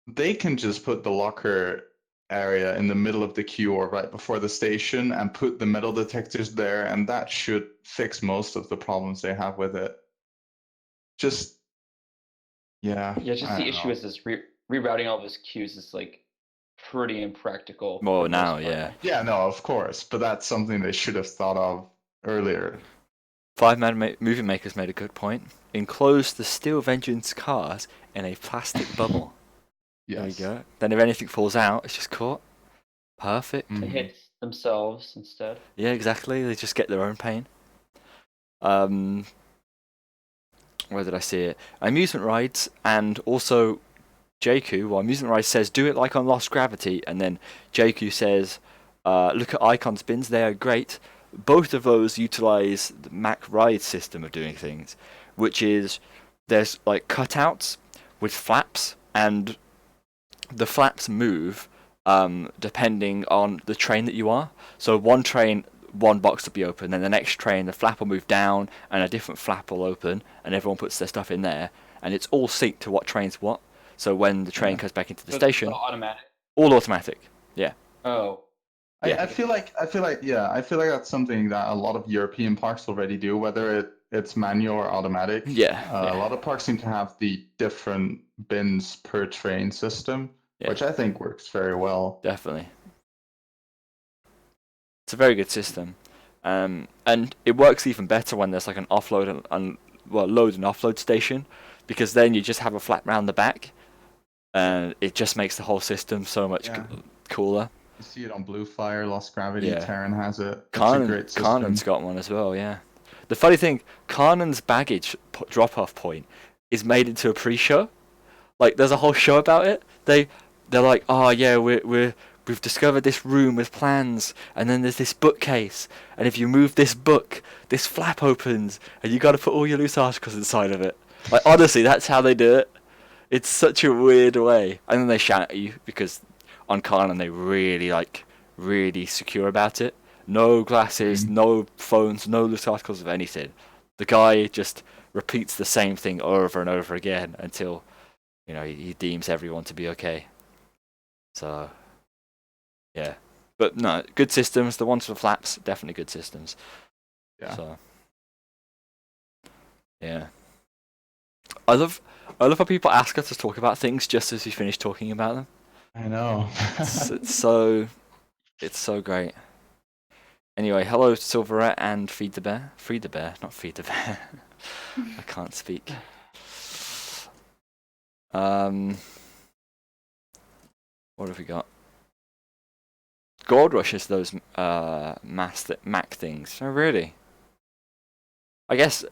S2: they can just put the locker area in the middle of the queue or right before the station and put the metal detectors there, and that should fix most of the problems they have with it. Just yeah,
S5: Just
S2: I
S5: the
S2: don't
S5: issue
S2: know.
S5: is this rerouting all those queues is like pretty impractical.
S1: Well,
S5: for the most
S1: now,
S5: part.
S1: yeah.
S2: Yeah, no, of course, but that's something they should have thought of earlier.
S1: Five-Man Movie Makers made a good point. Enclose the Steel Vengeance cars in a plastic bubble. There we
S2: Yes.
S1: go. Then if anything falls out, it's just caught. Perfect.
S5: They
S2: Mhm.
S5: hit themselves instead.
S1: Yeah, exactly. They just get their own pain. Where did I see it? Amusement rides and also JQ. Well, amusement rides says do it like on Lost Gravity, and then JQ says look at Icon's bins. They are great. Both of those utilize the Mac ride system of doing things, which is there's like cutouts with flaps, and the flaps move depending on the train that you are. So one train, one box will be open, then the next train, the flap will move down, and a different flap will open, and everyone puts their stuff in there, and it's all synced to what train's what. So when the train comes back into the
S5: So
S1: station,
S5: it's all automatic.
S1: all automatic. Yeah.
S5: Oh.
S1: Yeah.
S2: I feel like that's something that a lot of European parks already do, whether it's manual or automatic.
S1: Yeah.
S2: A lot of parks seem to have the different bins per train system,
S1: Yeah.
S2: which I think works very well.
S1: Definitely. It's a very good system. And it works even better when there's like an offload and load and offload station, because then you just have a flap round the back, and it just makes the whole system so much cooler.
S2: You see it on Blue Fire, Lost Gravity,
S1: Yeah.
S2: Terran has it. It's a great system.
S1: Carnan's got one as well, yeah. The funny thing, Carnan's baggage drop-off point is made into a pre-show. Like, there's a whole show about it. They're like, oh yeah, we've discovered this room with plans, and then there's this bookcase, and if you move this book, this flap opens, and you got to put all your loose articles inside of it. Like, honestly, that's how they do it. It's such a weird way, and then they shout at you because on Carnan they really secure about it. No glasses, no phones, no loose articles of anything. The guy just repeats the same thing over and over again until he deems everyone to be okay. So yeah, but no, good systems. The ones for flaps, definitely good systems.
S2: Yeah.
S1: So yeah, I love how people ask us to talk about things just as we finish talking about them.
S2: I know.
S1: It's so great. Anyway, hello Silverette and Feed the Bear. Feed the Bear, not Feed the Bear. I can't speak. What have we got? Gold Rush is those Mac things. Oh, really? I guess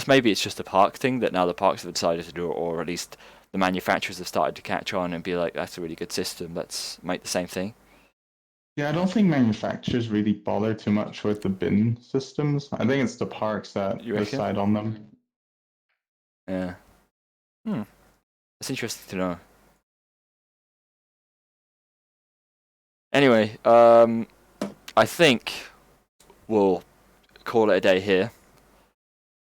S1: maybe it's just a park thing that now the parks have decided to do it, or at least the manufacturers have started to catch on and be like, that's a really good system, let's make the same thing.
S2: Yeah, I don't think manufacturers really bother too much with the bin systems. I think it's the parks that
S1: You reckon?
S2: decide on them.
S1: Yeah. That's interesting to know. Anyway, I think we'll call it a day here.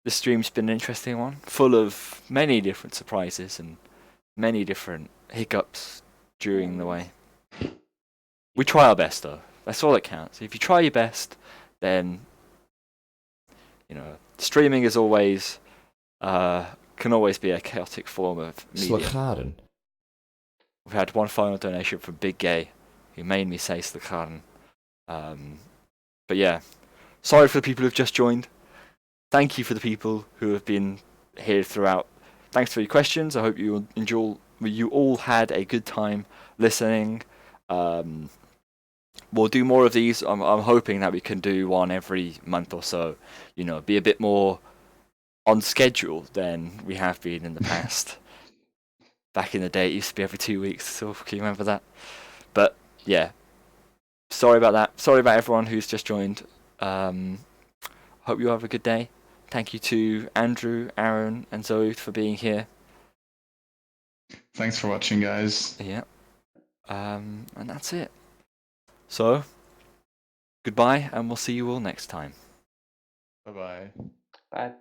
S1: This stream's been an interesting one, full of many different surprises and many different hiccups during the way. We try our best, though. That's all that counts. If you try your best, then streaming is always can always be a chaotic form of media.
S6: Slagaren.
S1: We've had one final donation from Big Gay, who made me say Slagaren. But yeah, sorry for the people who've just joined. Thank you for the people who have been here throughout thanks for your questions. I hope you all had a good time listening. We'll do more of these. I'm hoping that we can do one every month or so. Be a bit more on schedule than we have been in the past. Back in the day, it used to be every 2 weeks. So can you remember that? But yeah, sorry about that. Sorry about everyone who's just joined. Hope you have a good day. Thank you to Andrew, Aron, and Zoe for being here.
S2: Thanks for watching, guys.
S1: Yeah. And that's it. So, goodbye, and we'll see you all next time.
S2: Bye-bye.
S5: Bye.